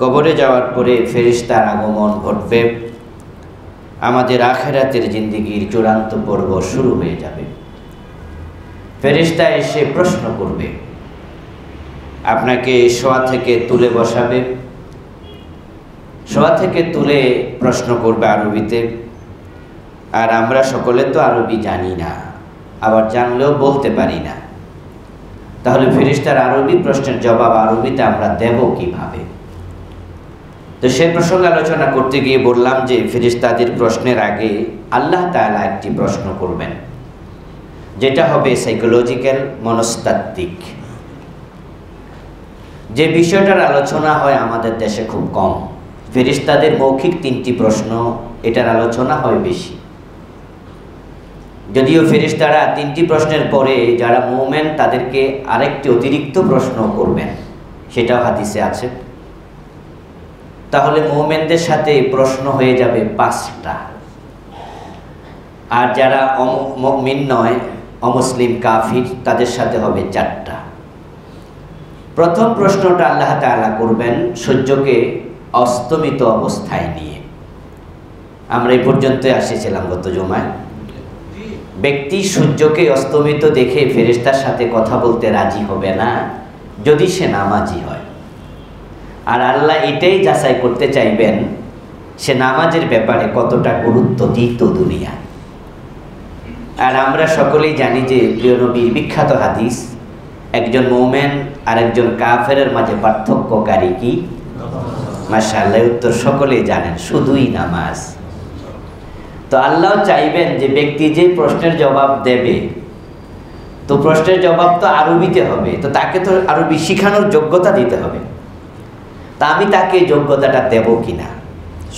কবরে যাওয়ার পরে ফেরেশতার আগমন ঘটবে, আমাদের আখিরাতের জিন্দেগির চূড়ান্ত পর্ব শুরু হয়ে যাবে। ফেরেশতা এসে প্রশ্ন করবে, আপনাকে শোয়া থেকে তুলে বসাবে, শোয়া থেকে তুলে প্রশ্ন করবে আরবিতে। আর আমরা সকলে তো আরবি জানি না, আবার জানলেও বলতে পারি না। তাহলে ফেরেশতার আরবি প্রশ্নের জবাব আরবিতে আমরা দেব কিভাবে? তো সেই প্রসঙ্গে আলোচনা করতে গিয়ে বললাম যে ফেরেশতাদের প্রশ্নের আগে আল্লাহ তাআলা একটি প্রশ্ন করবেন, যেটা হবে সাইকোলজিক্যাল, মনস্তাত্ত্বিক। যে বিষয়টার আলোচনা হয় আমাদের দেশে খুব কম। ফেরেশতাদের মৌখিক 3টি প্রশ্ন, এটার আলোচনা হয় বেশি। যদিও ফেরেশতারা 3টি প্রশ্নের পরে যারা মুমিন তাদেরকে আরেকটি অতিরিক্ত প্রশ্ন করবেন, সেটাও হাদিসে আছে। তাহলে মুমিনদের সাথে প্রশ্ন হয়ে যাবে 5টা, আর যারা মুমিন নয়, অমুসলিম কাফির, তাদের সাথে হবে 4টা। প্রথম প্রশ্নটা আল্লাহ তাআলা করবেন সূর্যকে অস্তমিত অবস্থায় নিয়ে। আমরা এই পর্যন্ত আসেছিলাম গত জুমায়। ব্যক্তি সূর্যকে অস্তমিত দেখে ফেরেশতার সাথে কথা বলতে রাজি হবে না যদি সে নামাজি হয়। আর আল্লাহ এটাই যাচাই করতে চাইবেন সে নামাজের ব্যাপারে কতটা গুরুত্ব দিত দুনিয়া। আর আমরা সকলেই জানি যে প্রিয় নবীর বিখ্যাত হাদিস, একজন মুমিন আর একজন কাফেরের মাঝে পার্থক্যকারী কি? মাশাআল্লাহ, উত্তর সকলেই জানেন, শুধুই নামাজ। তো আল্লাহ চাইবেন যে ব্যক্তি যে প্রশ্নের জবাব দেবে, তো প্রশ্নের জবাব তো আরবিতে হবে, তো তাকে তো আরবি শিখানোর যোগ্যতা দিতে হবে। তা আমি তাকে যোগ্যতাটা দেব কিনা?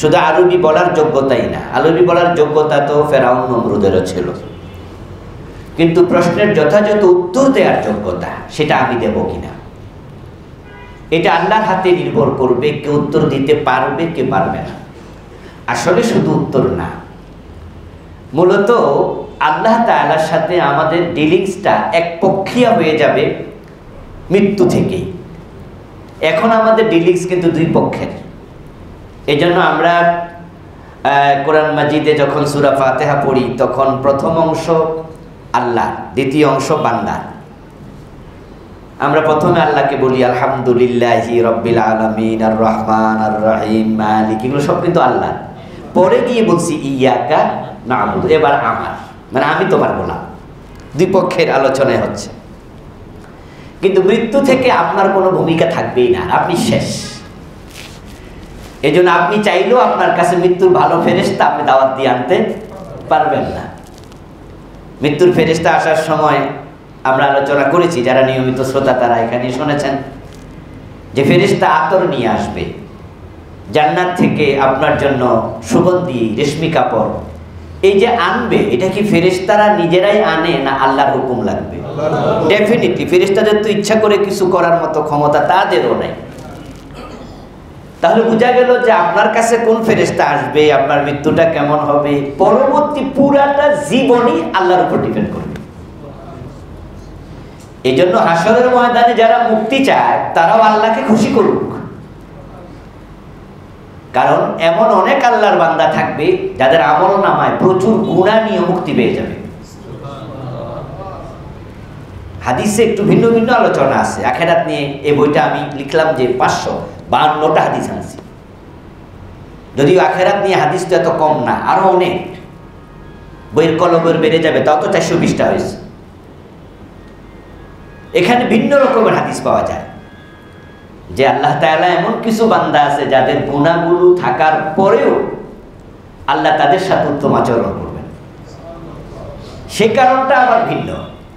শুধু আরবি বলার যোগ্যতাই না, আরবি বলার যোগ্যতা তো ফেরাউন নমরুদেরও ছিল, কিন্তু প্রশ্নের যথাযথ উত্তর দেওয়ার যোগ্যতা সেটা আমি দেব কিনা, এটা আল্লাহর হাতে নির্ভর করবে। কে উত্তর দিতে পারবে, কে পারবে না। আসলে শুধু উত্তর না, মূলত আল্লাহ তাআলার সাথে আমাদের ডিলিংসটা একপক্ষীয় হয়ে যাবে মৃত্যু থেকেই। এখন আমাদের ডিলিংস কিন্তু 2 পক্ষের। এই জন্য আমরা কোরআন মাজিদে যখন সূরা ফাতিহা পড়ি, তখন প্রথম অংশ আল্লাহ, দ্বিতীয় অংশ বান্দা। আমরা প্রথমে আল্লাহকে বলি আলহামদুলিল্লাহি রাব্বিল আলামিন, আর রহমান আর রহিম মালিক, এগুলো সব কিন্তু আল্লাহ। পরে গিয়ে বলছি ইয়াকা না'বুদু, এবার আমার, মানে আমি তোমার গোলাম। 2 পক্ষের আলোচনায় হচ্ছে। কিন্তু মৃত্যু থেকে আপনার কোনো ভূমিকা থাকবেই না, আপনি শেষ। এই জন্য আপনি চাইলেও আপনার কাছে মৃত্যুর ভালো ফেরেশতা আপনি দাওয়াত দিয়ে আনতে পারবেন না। মৃত্যুর ফেরেশতা আসার সময় আমরা আলোচনা করেছি, যারা নিয়মিত শ্রোতা তারা এখানে শুনেছেন, যে ফেরেশতা আতর নিয়ে আসবে জান্নাত থেকে আপনার জন্য, সুগন্ধি রেশমি কাপড়। এই যে আনবে, এটা কি ফেরেশতারা নিজেরাই আনে না আল্লাহর হুকুম লাগবে? ডেফিনিটলি ফেরেশতাদের তো ইচ্ছা করে কিছু করার মতো ক্ষমতা তাদেরও নাই। তাহলে বোঝা গেল যে আপনার কাছে কোন ফেরেশতা আসবে, আপনার মৃত্যুটা কেমন হবে, পরবর্তী পুরাটা জীবনই আল্লাহর উপর ডিপেন্ড করবে। এই জন্য হাসরের ময়দানে যারা মুক্তি চায় তারাও আল্লাহকে খুশি করুক, কারণ এমন অনেক আল্লাহর বান্দা থাকবে যাদের আমলনামায় প্রচুর গুনাহ নিয়ে মুক্তি পেয়ে যাবে। হাদিসে একটু ভিন্ন ভিন্ন আলোচনা আছে আখিরাত নিয়ে। এই বইটা আমি লিখলাম যে 552টা হাদিস আছে। যদিও আখিরাত নিয়ে হাদিস তো এত কম না, আরো অনেক, বইয়ের কলমের বেড়ে যাবে, তাও তো 420টা হয়েছে। এখানে ভিন্ন রকমের হাদিস পাওয়া যায় যে আল্লাহ তাআলা এমন কিছু বান্দা আছে যাদের গুনাহগুলো থাকার পরেও আল্লাহ তাদের সাথে উত্তম আচরণ করবেন। সে কারণটা আবার ভিন্ন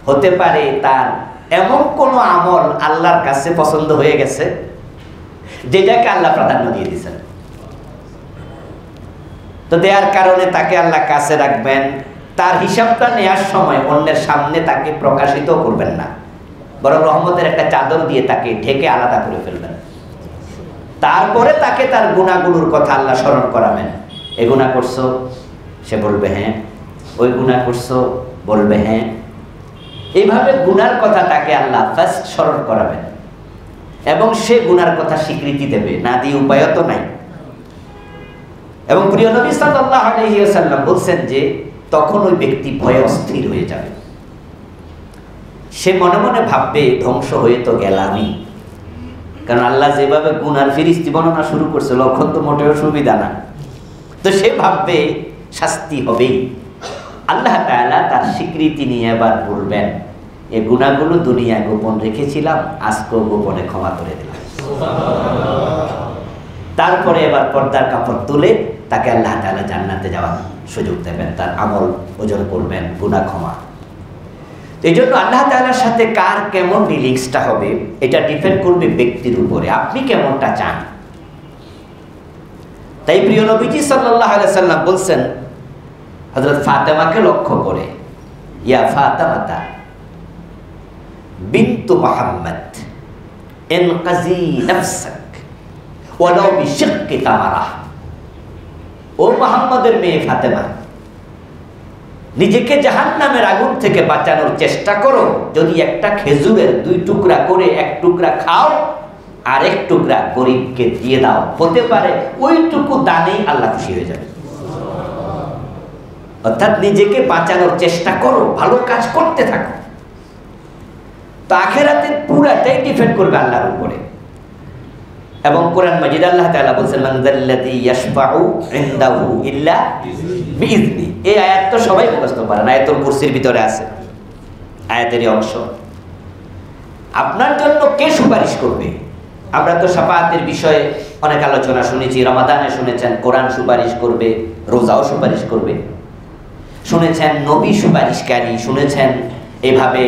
হতে পারে, তার এমন কোনো আমল আল্লাহর কাছে পছন্দ হয়ে গেছে যেটাকে আল্লাহ প্রাধান্য দিয়ে দিয়েছেন। তো দেওয়ার কারণে তাকে আল্লাহ কাছে রাখবেন। তার হিসাবটা নেওয়ার সময় অন্যের সামনে তাকে প্রকাশিত করবেন না, বরং রহমতের একটা চাদর দিয়ে তাকে ঢেকে আলাদা করে ফেলবেন। তারপরে তাকে তার গুনাহগুলোর কথা আল্লাহ স্মরণ করাবেন। এ গুনাহ করছো, সে বলবে হ্যাঁ। ওই গুনাহ করছো, বলবে হ্যাঁ। এইভাবে গুনার কথা তাকে আল্লাহ ফার্স্ট স্মরণ করাবেন। এবং সে গুনার কথা স্বীকৃতি দেবে, না দিয়ে উপায় তো নাই। এবং প্রিয় নবী সাল্লাল্লাহু আলাইহি ওয়াসাল্লাম বলছেন যে তখন ওই ব্যক্তি ভয়ে অস্থির হয়ে যাবে। সে মনে মনে ভাববে ধ্বংস হয়ে তো গেলামই, কারণ আল্লাহ যেভাবে গুনার ফিরিস্তি বর্ণনা শুরু করছে লক্ষণ তো মোটেও সুবিধা না। তো সে ভাববে শাস্তি হবেই। আল্লাহ তাআলা তার স্বীকৃতি নিয়ে এবার বলবেন, এই গুনাহগুলো দুনিয়ায় গোপন রেখেছিলাম, আজকেও গোপনে ক্ষমা করে দিলাম। তারপরে এবার পর্দার কাপড় তুলে তাকে আল্লাহ তাআলা জান্নাতে যাওয়ার সুযোগ দেবেন, তার আমল ওজন করবেন, গুনাহ ক্ষমা। এই জন্য আল্লাহ তাআলার সাথে কার কেমন ডিলিংসটা হবে এটা ডিপেন্ড করবে ব্যক্তির উপরে, আপনি কেমনটা চান। তাই প্রিয় নবীজি সাল্লাল্লাহু আলাইহি সাল্লাম বলছেন হযরত ফাতেমাকে লক্ষ্য করে, ইয়া ফাতেমাতা বিনতু মুহাম্মদ ইনকাজি নাফসাক ওয়ালাউ বিশিক্কি তামারা। ও মুহাম্মদের মেয়ে ফাতেমা, নিজেকে জাহান্নামের আগুন থেকে বাঁচানোর চেষ্টা করো, যদি একটা খেজুরের 2 টুকরা করে 1 টুকরা খাও আর 1 টুকরা গরিবকে দিয়ে দাও, হতে পারে ওইটুকু দানেই আল্লাহ খুশি হয়ে যাবে। অর্থাৎ নিজেকে বাঁচানোর চেষ্টা করো, ভালো কাজ করতে থাকো। তো আখিরাতের পুরাটাই ডিপেন্ড করবে আল্লাহর উপরে। এবং কোরআন মাজিদ আল্লাহ তাআলা বলেন মান যাল্লাযী ইয়াশফাউ ইনদাহু ইল্লা বিইذনি। এই আয়াত তো সবাই মুখস্থ পারেন, আয়াতুল কুরসির ভিতরে আছে, আয়াতেরই অংশ। আপনার জন্য কে সুপারিশ করবে? আমরা তো শাফাআতের বিষয়ে অনেক আলোচনা শুনেছি, রমাদানে শুনেছেন কোরআন সুপারিশ করবে, রোজাও সুপারিশ করবে, শুনেছেন নবী সুপারিশকারী, শুনেছেন এভাবে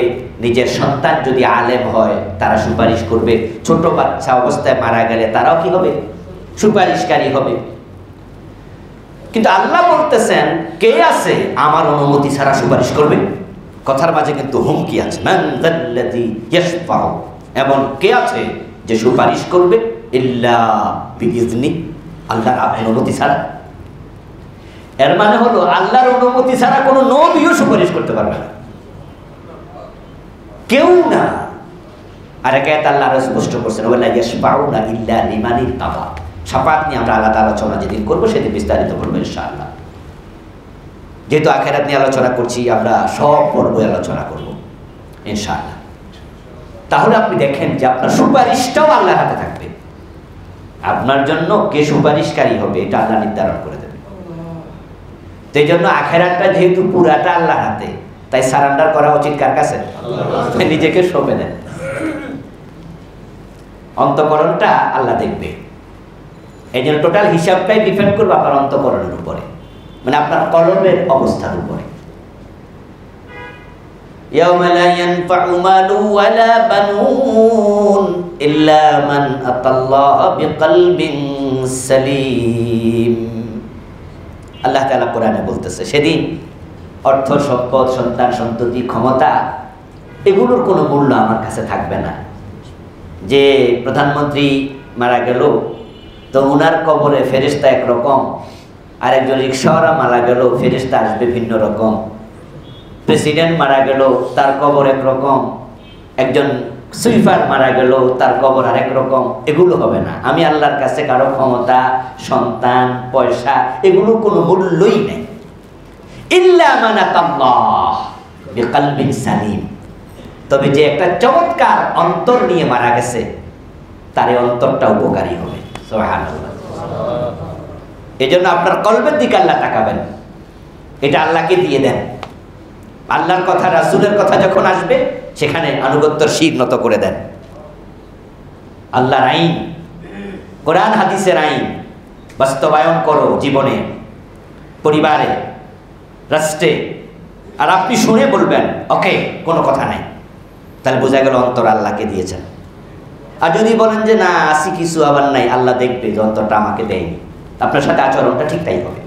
নিজের সন্তান যদি আলেম হয় তারা সুপারিশ করবে, ছোট বাচ্চা অবস্থায় মারা গেলে তারাও কি হবে? সুপারিশকারী হবে। কিন্তু আল্লাহ বলতেছেন কে আছে আমার অনুমতি ছাড়া সুপারিশ করবে? কথার মাঝে কিন্তু হুমকি আছে, মান যাল্লাযী ইয়াশফাউ, এমন কে আছে যে সুপারিশ করবে ইল্লা বিইذনি, আল্লাহর অনুমতি ছাড়া। এর মানে হলো আল্লাহর অনুমতি ছাড়া কোনো নবীও সুপারিশ করতে পারবে না, কেউ না। আর এক আয়াত আল্লাহ স্পষ্ট করছেন ওয়ালা ইয়াশফাউনা ইল্লা লিমান ইরতাদা। শাফাআত নিয়ে আমরা আলাদা আলোচনা যেদিন করবো সেদিন বিস্তারিত করবো ইনশাআল্লাহ। যেহেতু আখিরাত নিয়ে আলোচনা করছি, আমরা সব পর্বে আলোচনা করব ইনশাআল্লাহ। তাহলে আপনি দেখেন যে আপনার সুপারিশটাও আল্লাহর হাতে থাকবে। আপনার জন্য কে সুপারিশকারী হবে এটা আল্লাহ নির্ধারণ করে দেবে। তো এই জন্য আখিরাতটা যেহেতু পুরাটা আল্লাহর হাতে, তাই সারেন্ডার করা উচিত কার কাছে? নিজেকে সঁপে দেন। অন্তঃকরণটা আল্লাহ দেখবে। এই জন্য টোটাল হিসাবটাই ডিপেন্ড করবে আপনার অন্তঃকরণের উপরে, মানে আপনার কলবের অবস্থার উপরে। ইয়াউমা লা ইয়ানফাউ মালু ওয়ালা বানুন ইল্লা মান আতাল্লাহা বিকলবিন সালিম। আল্লাহ তাআলা কোরআনে বলতেছে সেদিন অর্থ, সম্পদ, সন্তান, সন্ততি, ক্ষমতা এগুলোর কোনো মূল্য আমার কাছে থাকবে না। যে প্রধানমন্ত্রী মারা গেল তো উনার কবরে ফেরেশতা একরকম, আর একজন রিকশাওয়ালা মারা গেল ফেরেশতা আসবে ভিন্ন রকম, প্রেসিডেন্ট মারা গেল তার কবর একরকম, একজন সুইপার মারা গেল তার কবর আরেক রকম। এগুলো হবে না। আমি আল্লাহর কাছে কারো ক্ষমতা, সন্তান, পয়সা এগুলো কোনো মূল্যই নেই। ইল্লা মান আতাল্লাহ বিকলবিন সালিম। তবে যে একটা চমৎকার অন্তর নিয়ে মারা গেছে তার এই অন্তরটা উপকারী হবে। সুবহানাল্লাহ। এজন্য আপনার কলবের দিকে আল্লাহ তাকাবেন, এটা আল্লাহকে দিয়ে দেন। আল্লাহর কথা, রাসূলের কথা যখন আসবে সেখানে আনুগত্যের শির নত করে দেন। আল্লাহর আইন, কোরআন হাদিসের আইন বাস্তবায়ন করো জীবনে, পরিবারে, রাষ্ট্রে। আর আপনি শুনে বলবেন ওকে, কোনো কথা নাই, তাহলে বোঝা গেল অন্তর আল্লাহকে দিয়েছেন। আর যদি বলেন যে না আসি কিছু আবার নাই, আল্লাহ দেখবে যে অন্তরটা আমাকে দেয়নি, আপনার সাথে আচরণটা ঠিক তাই হবে।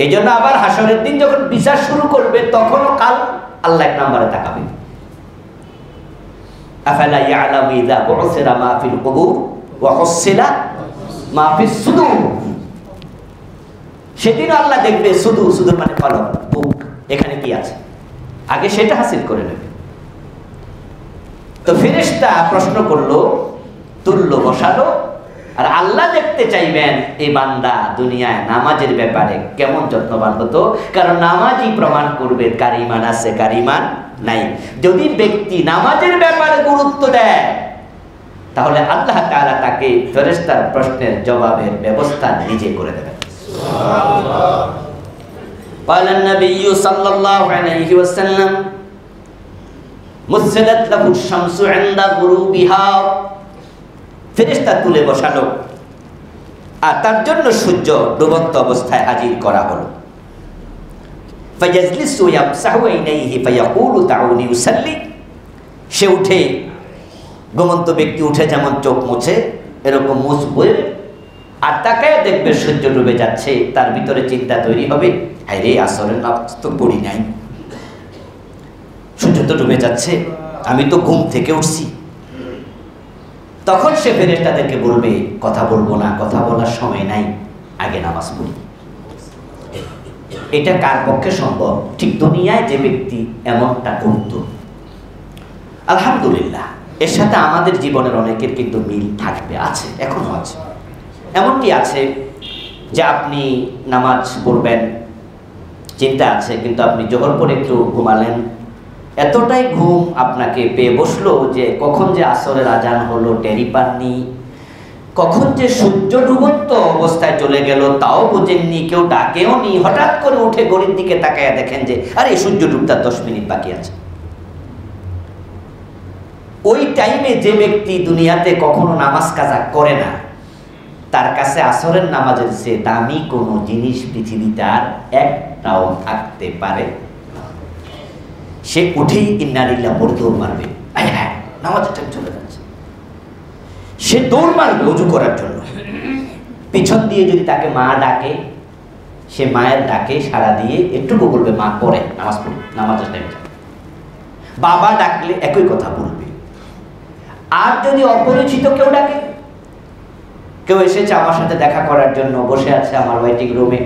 এই জন্য আবার হাসরের দিন যখন বিচার শুরু করবে তখনও কাল আল্লাহ এক নম্বরে তাকাবে। আফালা ইয়ালামু ইযা বু'সিরা মা ফিল কুবুর ওয়া হুসিলা মা ফিস সুদুর। সেদিন আল্লাহ দেখবে সুদূর, সুদূর মানে কলব, বুক, এখানে কি আছে, আগে সেটা হাসিল করে নেবে। তো ফেরেশতা প্রশ্ন করলো, তুল্য বসালো, আর আল্লাহ দেখতে চাইবেন এই বান্দা দুনিয়ায় নামাজের ব্যাপারে কেমন যত্নবান হতো, কারণ নামাজই প্রমাণ করবে কার ঈমান আছে কার ঈমান নাই। যদি ব্যক্তি নামাজের ব্যাপারে গুরুত্ব দেয় তাহলে আল্লাহ তাআলা তাকে ফেরেশতার প্রশ্নের জবাবের ব্যবস্থা নিজে করে দেবেন। সুবহানাল্লাহ। قال النبي صلى الله عليه وسلم مسجدت له الشمس عند غروبها। ফেরেশতা তুলে বসালো আর তার জন্য সূর্য ডুবন্ত অবস্থায় হাজির করা হলো। ফায়াজলিসু ইয়ামসাহু আইনাইহি ফায়াকুলু দাউনি ইউসাল্লি। সে উঠে, ঘুমন্ত ব্যক্তি উঠে যেমন চোখ মুছে এরকম মুছবে, আর তাকায় দেখবে সূর্য ডুবে যাচ্ছে। তার ভিতরে চিন্তা তৈরি হবে, হায় রে, আসরের নামাজ তো পড়ি নাই, সূর্য তো ডুবে যাচ্ছে, আমি তো ঘুম থেকে উঠছি। তখন সে ফেরেশতাদেরকে বলবে, কথা বলবো না, কথা বলার সময় নাই, আগে নামাজ পড়ি। এটা কার পক্ষে সম্ভব? ঠিক দুনিয়ায় যে ব্যক্তি এমনটা করত, আলহামদুলিল্লাহ, এর সাথে আমাদের জীবনের অনেকের কিন্তু মিল থাকবে, আছে, এখনো আছে। এমনটি আছে যে আপনি নামাজ পড়বেন, চিন্তা আছে, কিন্তু আপনি জোহর পরে একটু ঘুমালেন, এতটাই ঘুম আপনাকে পেয়ে বসলো যে কখন যে আসরের আজান হলো টেরি পাননি, কখন যে সূর্য ডুবন্ত অবস্থায় চলে গেল তাও বোঝেননি, কেউ ডাকেও নি। হঠাৎ করে উঠে ঘড়ির দিকে তাকায়া দেখেন যে আরে সূর্য ডুবতে 10 মিনিট বাকি আছে। ওই টাইমে যে ব্যক্তি দুনিয়াতে কখনো নামাজ কাজা করে না, তার কাছে আসরের নামাজের চেয়ে দামি কোনো জিনিস পৃথিবীতে আর একটাও থাকতে পারে। সে উঠেই ইন্না লিল্লাহ পড়ে দৌড় মারবে, হ্যাঁ নামাজের টাইম চলে যাচ্ছে, সে দৌড় মারবে ওযু করার জন্য। পিছন দিয়ে যদি তাকে মা ডাকে, সে মায়ের ডাকে সাড়া দিয়ে একটুকু বলবে, মা পড়ে, নামাজ পড়ে, নামাজের টাইম যাবে। বাবা ডাকলে একই কথা বলবে। আর যদি অপরিচিত কেউ ডাকে, কেউ এসেছে আমার সাথে দেখা করার জন্য, বসে আছে আমার ওয়েটিং রুমে,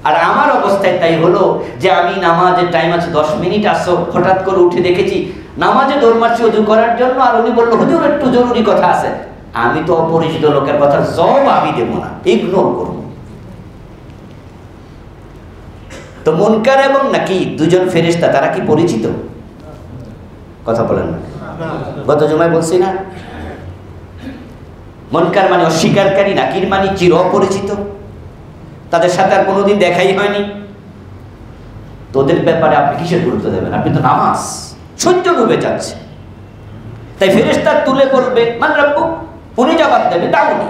আর আমার অবস্থায় তাই হলো যে আমি নামাজের টাইম আছে 10 মিনিট আসো, হঠাৎ করে উঠে দেখেছি নামাজে দৌড় মারছি ওযু করার জন্য, আর উনি বললো হুজুর একটু জরুরি কথা আছে। আমি তো অপরিচিত লোকের কথা জবাবই দেব না, ইগনোর করব। তো মুনকার এবং নাকির দুজন ফেরেশতা, তারা কি পরিচিত? কথা বলেন না, গত জুমায় বলছি না, মুনকার মানে অস্বীকারী, নাকির মানে চির অপরিচিত, তাদের সাথে আর কোনোদিন দেখাই হয়নি। তোদের ব্যাপারে আপনি কিসের গুরুত্ব দেবেন? আপনি তো নামাজ, সূর্য ডুবে যাচ্ছে। তাই ফেরেশতা তুলে বলবে, মান রাব্বুক, উনি জবাব দেবে, দাউনি,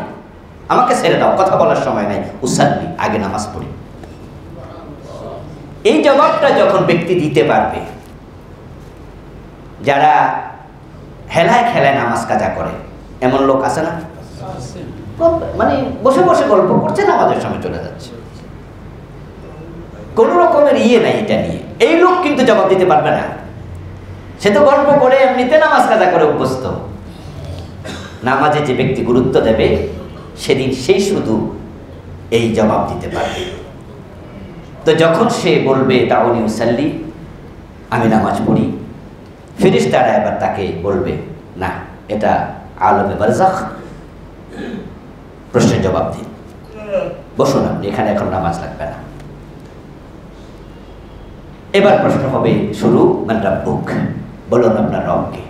আমাকে ছেড়ে দাও, কথা বলার সময় নাই, উসাল্লি, আগে নামাজ পড়ি। এই জবাবটা যখন ব্যক্তি দিতে পারবে, যারা হেলায় খেলায় নামাজ কাজা করে, এমন লোক আছে না? মানে বসে বসে গল্প করছে, নামাজের সময় চলে যাচ্ছে, কোন রকমের ইয়ে নাই এটা নিয়ে। এই লোক কিন্তু জবাব দিতে পারবে না, সে তো গল্প করে এমনিতে নামাজ কাজা করে অভ্যস্ত। নামাজে যে ব্যক্তি গুরুত্ব দেবে, সেদিন সেই শুধু এই জবাব দিতে পারবে। তো যখন সে বলবে দাউনি উসাল্লি, আমি নামাজ পড়ি, ফেরেশতারা এবার তাকে বলবে, না, এটা আলমে বারজাখ, প্রশ্নের জবাব দিন, বসুন আপনি এখানে, এখন নামাজ লাগবে না। এবার প্রশ্ন হবে শুরু, মান রাব্বুক, বলুন আপনার রবকে।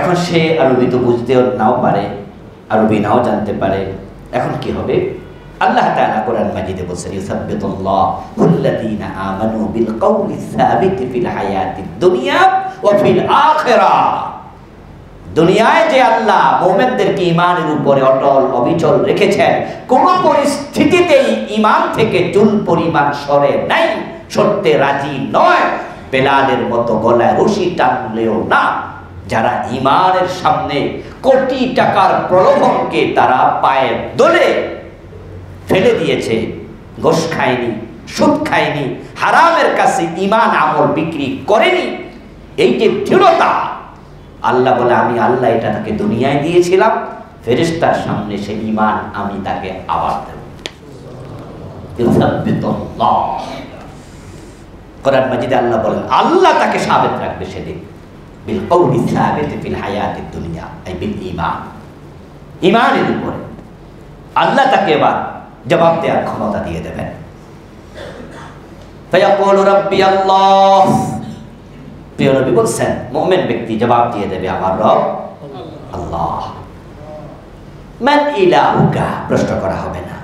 এখন সে আরবি তো বুঝতেও নাও পারে, আরবি নাও জানতে পারে। এখন কি হবে? আল্লাহ তাআলা কোরআন মাজিদে বলেছেন, ইউসাব্বিতুল্লাহুল্লাযীনা আমানু বিল কওলি সাবিতি ফিল হায়াতিদ দুনিয়া ওয়া ফিল আখিরাহ। দুনিয়ায় যে আল্লাহ মুমিনদেরকে ঈমানের উপরে অটল অবিচল রেখেছেন, কোন পরিস্থিতিতেই ঈমান থেকে চুল পরিমাণ সরে নাই, সরতে রাজি নয়, বেলালের মতো গলায় রশি টানলেও না। যারা ঈমানের সামনে কোটি টাকার প্রলোভনকে তারা পায়ের দোলে ফেলে দিয়েছে, ঘোষ খায়নি, সুদ খায়নি, হারামের কাছে ঈমান আমল বিক্রি করেনি, এই যে দৃঢ়তা, আল্লাহ বলে আমি আল্লাহ এটা তাকে দুনিয়ায় দিয়েছিলাম, ফেরেশতার সামনে সেই ঈমান আমি তাকে আবার দেব। কোরআন মাজিদে আল্লাহ বলেন, আল্লাহ তাকে সাবেত রাখবে সেদিন। বিল কওলি সাবিত ফিল হায়াতিদ দুনিয়া, এই বিল ঈমান, ঈমানের উপরে আল্লাহ তাকে এবার জবাব দেওয়ার ক্ষমতা দিয়ে দেবেন। ফায়াকুলু রাব্বি আল্লাহ, প্রিয় নবী বলছেন মুমিন ব্যক্তি জবাব দিয়ে দেবে আমার রব আল্লাহ। মান ইলাহুকা, প্রশ্ন করা হবে না।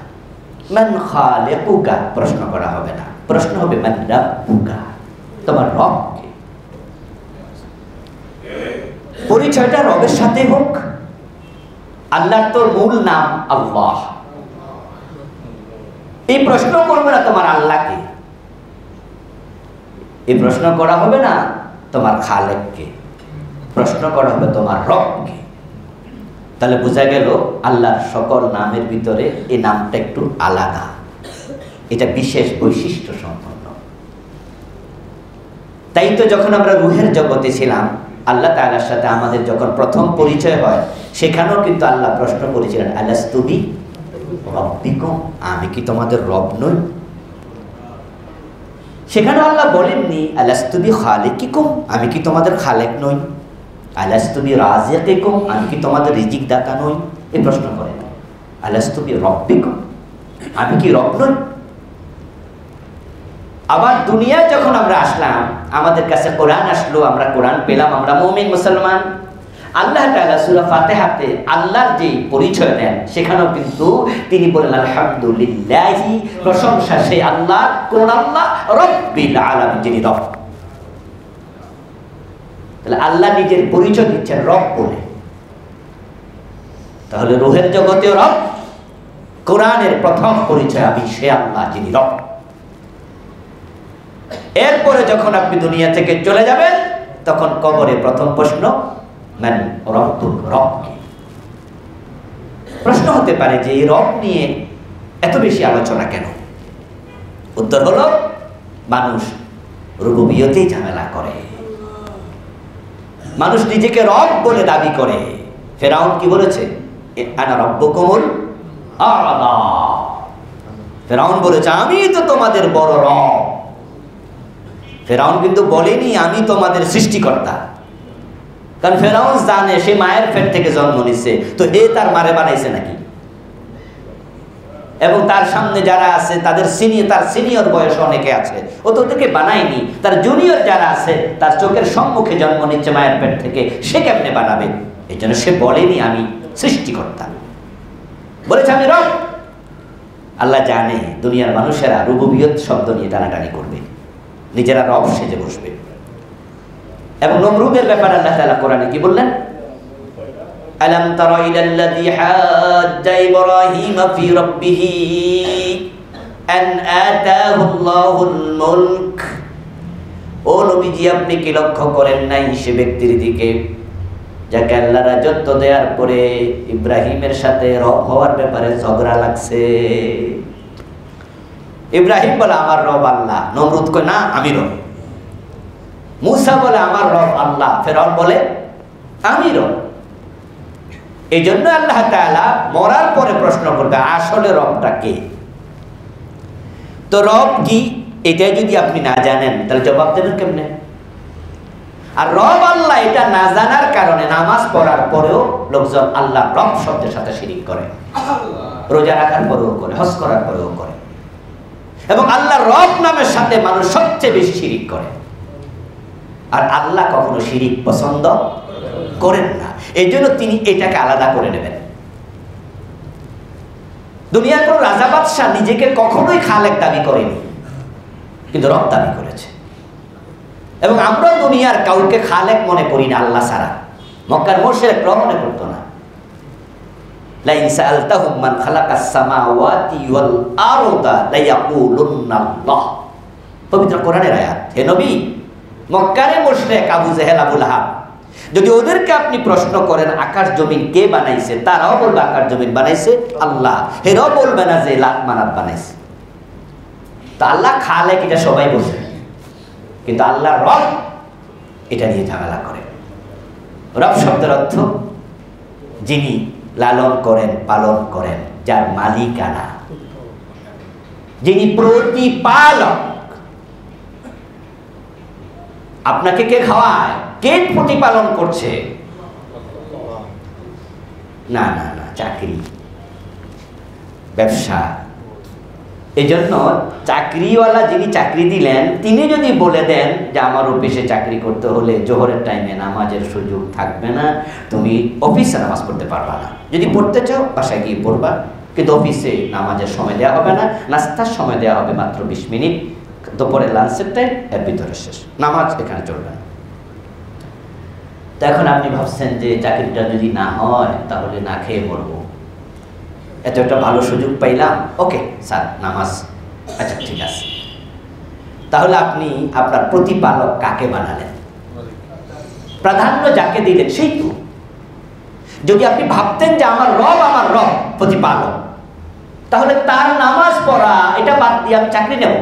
মান খালিকুকা, প্রশ্ন করা হবে না। প্রশ্ন হবে মান রাব্বুকা, তোমার রব কে। পরিচয়টা রবের সাথে হোক। আল্লাহর তো মূল নাম আল্লাহ। এই প্রশ্ন করবে না তোমার আল্লাহকে, এই প্রশ্ন করা হবে না তোমার খালেককে, প্রশ্ন করা হবে তোমার রবকে। তাহলে বোঝা গেল আল্লাহর সকল নামের ভিতরে এই নামটা একটু আলাদা, এটা বিশেষ বৈশিষ্ট্য সম্পন্ন। তাই তো যখন আমরা রুহের জগতে ছিলাম, আল্লাহ তাআলার সাথে আমাদের যখন প্রথম পরিচয় হয়, সেখানেও কিন্তু আল্লাহ প্রশ্ন করেছিলেন আলাস্তু বি রাব্বিকুম, আমি কি তোমাদের রব নই? সেখানে আল্লাহ বলেননি আলাস্তু বি খালিকিকুম, আমি কি তোমাদের খালেক নই? আলাস্তু বি রাজিকিকুম, আমি কি তোমাদের রিজিক দাতা নই? এই প্রশ্ন করেন। আলাস্তু বি রাব্বিকুম, আমি কি রব নই? আবার দুনিয়ায় যখন আমরা আসলাম, আমাদের কাছে কোরআন আসলো, আমরা কোরআন পেলাম, আমরা মুমিন মুসলমান। আল্লাহ তাআলা সূরা ফাতিহাতে আল্লাহর যে পরিচয় দেন, সেখানেও কিন্তু তিনি বলেন আলহামদুলিল্লাহি, প্রশংসা সেই আল্লাহ। কোন আল্লাহ? রব্বিল আলামিন, যিনি রব। তাহলে আল্লাহ নিজের পরিচয় দিচ্ছেন রব বলে। তাহলে রূহের জগতেও রব, কোরআনের প্রথম পরিচয় আমি সে আল্লাহ যিনি রব। এরপরে যখন আপনি দুনিয়া থেকে চলে যাবেন, তখন কবরে প্রথম প্রশ্ন মান রব্বুক, রব কি? প্রশ্ন হতে পারে যে এই রব নিয়ে এত বেশি আলোচনা কেন? উত্তর হলো মানুষ রুবুবিয়তেই ঝামেলা করে, মানুষ নিজেকে রব বলে দাবি করে। ফেরাউন কি বলেছে? আনা রব্বুকুমুল আ'লা। ফেরাউন বলেছে আমি তো তোমাদের বড় রব। ফেরাউন কিন্তু বলেনি আমি তোমাদের সৃষ্টিকর্তা, কারণ ফেরাউন জানে সে মায়ের পেট থেকে জন্ম নিচ্ছে, তো এ তার মারে বানাইছে নাকি? এবং তার সামনে যারা আছে তাদের তার সিনিয়র বয়স অনেকে আছে, ও তো ওদেরকে বানায়নি। তার জুনিয়র যারা আছে তার চোখের সম্মুখে জন্ম নিচ্ছে মায়ের পেট থেকে, সে কেমনে বানাবে? এই জন্য সে বলেনি আমি সৃষ্টিকর্তা, বলেছে আমি রব। আল্লাহ জানে দুনিয়ার মানুষেরা রুবুবিয়ত শব্দ নিয়ে টানাটানি করবে, নিজেরা রব সেজে বসবে। এবং নমরুদের ব্যাপারে আল্লাহ তাআলা কোরআনে কি বললেন? আলাম তারা ইলাল্লাযী হাজ্জা ইব্রাহিমা ফি রাব্বিহি আন আতাহুল্লাহুল মুলক। ও নবীজি, আপনি কি লক্ষ্য করেন নাই সে ব্যক্তির দিকে যাকে আল্লাহ রাজত্ব দেওয়ার পরে ইব্রাহিমের সাথে রব হওয়ার ব্যাপারে ঝগড়া লাগছে? ইব্রাহিম বলে আমার রব আল্লাহ, নমরুদ কয় না আমি রব। মুসা বলে আমার রব আল্লাহ, ফেরাউন বলে আমি রব। এই জন্য আল্লাহ তাআলা মরার পরে প্রশ্ন করবে আসলে রবটা কে? তো রব কি এটাই যদি আপনি না জানেন, তাহলে জবাব দেবেন কেমনে? আর রব আল্লাহ এটা না জানার কারণে নামাজ পড়ার পরেও লোকজন আল্লাহ রব শব্দের সাথে শিরিক করে, রোজা রাখার পরেও করে, হজ করার পরেও করে। এবং আল্লাহ রব নামের সাথে মানুষ সবচেয়ে বেশি শিরিক করে। আর আল্লাহ কখনো শিরিক পছন্দ করেন না, এই জন্য তিনি এটাকে আলাদা করে নেবেন। দুনিয়ার কোন রাজা বাদশাহ নিজেকে কখনোই খালেক দাবি করেনি, কিন্তু রব দাবি করেছে। এবং আমরা দুনিয়ার কাউকে খালেক মনে করি না আল্লাহ ছাড়া। মক্কার মুশরিকরা মনে করতো না। লা ইন সাআলতাহুম মান খালাকাস সামাওয়াতি ওয়াল আরদা লা ইয়াকুলুন্না আল্লাহ, পবিত্র কোরআনের আয়াত। হে নবী, মক্কার মুশরিক আবু জেহেল, আবু লাহাব, যদি ওদেরকে আপনি প্রশ্ন করেন আকাশ জমিন কে বানাইছে, তারাও বলবে আকাশ জমিন বানাইছে আল্লাহ। এরাও বলবে না যে লাত মানাত বানাইছে। তা আল্লাহ খালেক এটা সবাই বলবে, কিন্তু আল্লাহ রব এটা নিয়ে ঝামেলা করে। রব শব্দের অর্থ যিনি লালন করেন, পালন করেন, যার মালিকানা, যিনি প্রতিপালক। আপনাকে কে খাওয়ায়? কে প্রতিপালন করছে? না না না, চাকরি, ব্যবসা। এই জন্য চাকরিওয়ালা যিনি চাকরি দিলেন তিনি যদি বলে দেন যে আমার অফিসে চাকরি করতে হলে জোহরের টাইমে নামাজের সুযোগ থাকবে না, তুমি অফিসে নামাজ পড়তে পারবা না, যদি পড়তে চাও বাসায় গিয়ে পড়বা, কিন্তু অফিসে নামাজের সময় দেওয়া হবে না, নাস্তার সময় দেওয়া হবে মাত্র 20 মিনিট, দুপুরে লাঞ্চের টাইম এর ভিতরে শেষ, নামাজ এখানে চলবে না। তো এখন আপনি ভাবছেন যে চাকরিটা যদি না হয় তাহলে না খেয়ে মরবো, এত একটা ভালো সুযোগ পাইলাম, ওকে স্যার নামাজ, আচ্ছা ঠিক আছে। তাহলে আপনি আপনার প্রতিপালক কাকে বানালেন? প্রাধান্য যাকে দিলেন সেই তো। যদি আপনি ভাবতেন যে আমার রব প্রতিপালক, তাহলে তার নামাজ পড়া এটা বাদ দিয়ে আমি চাকরি নেব।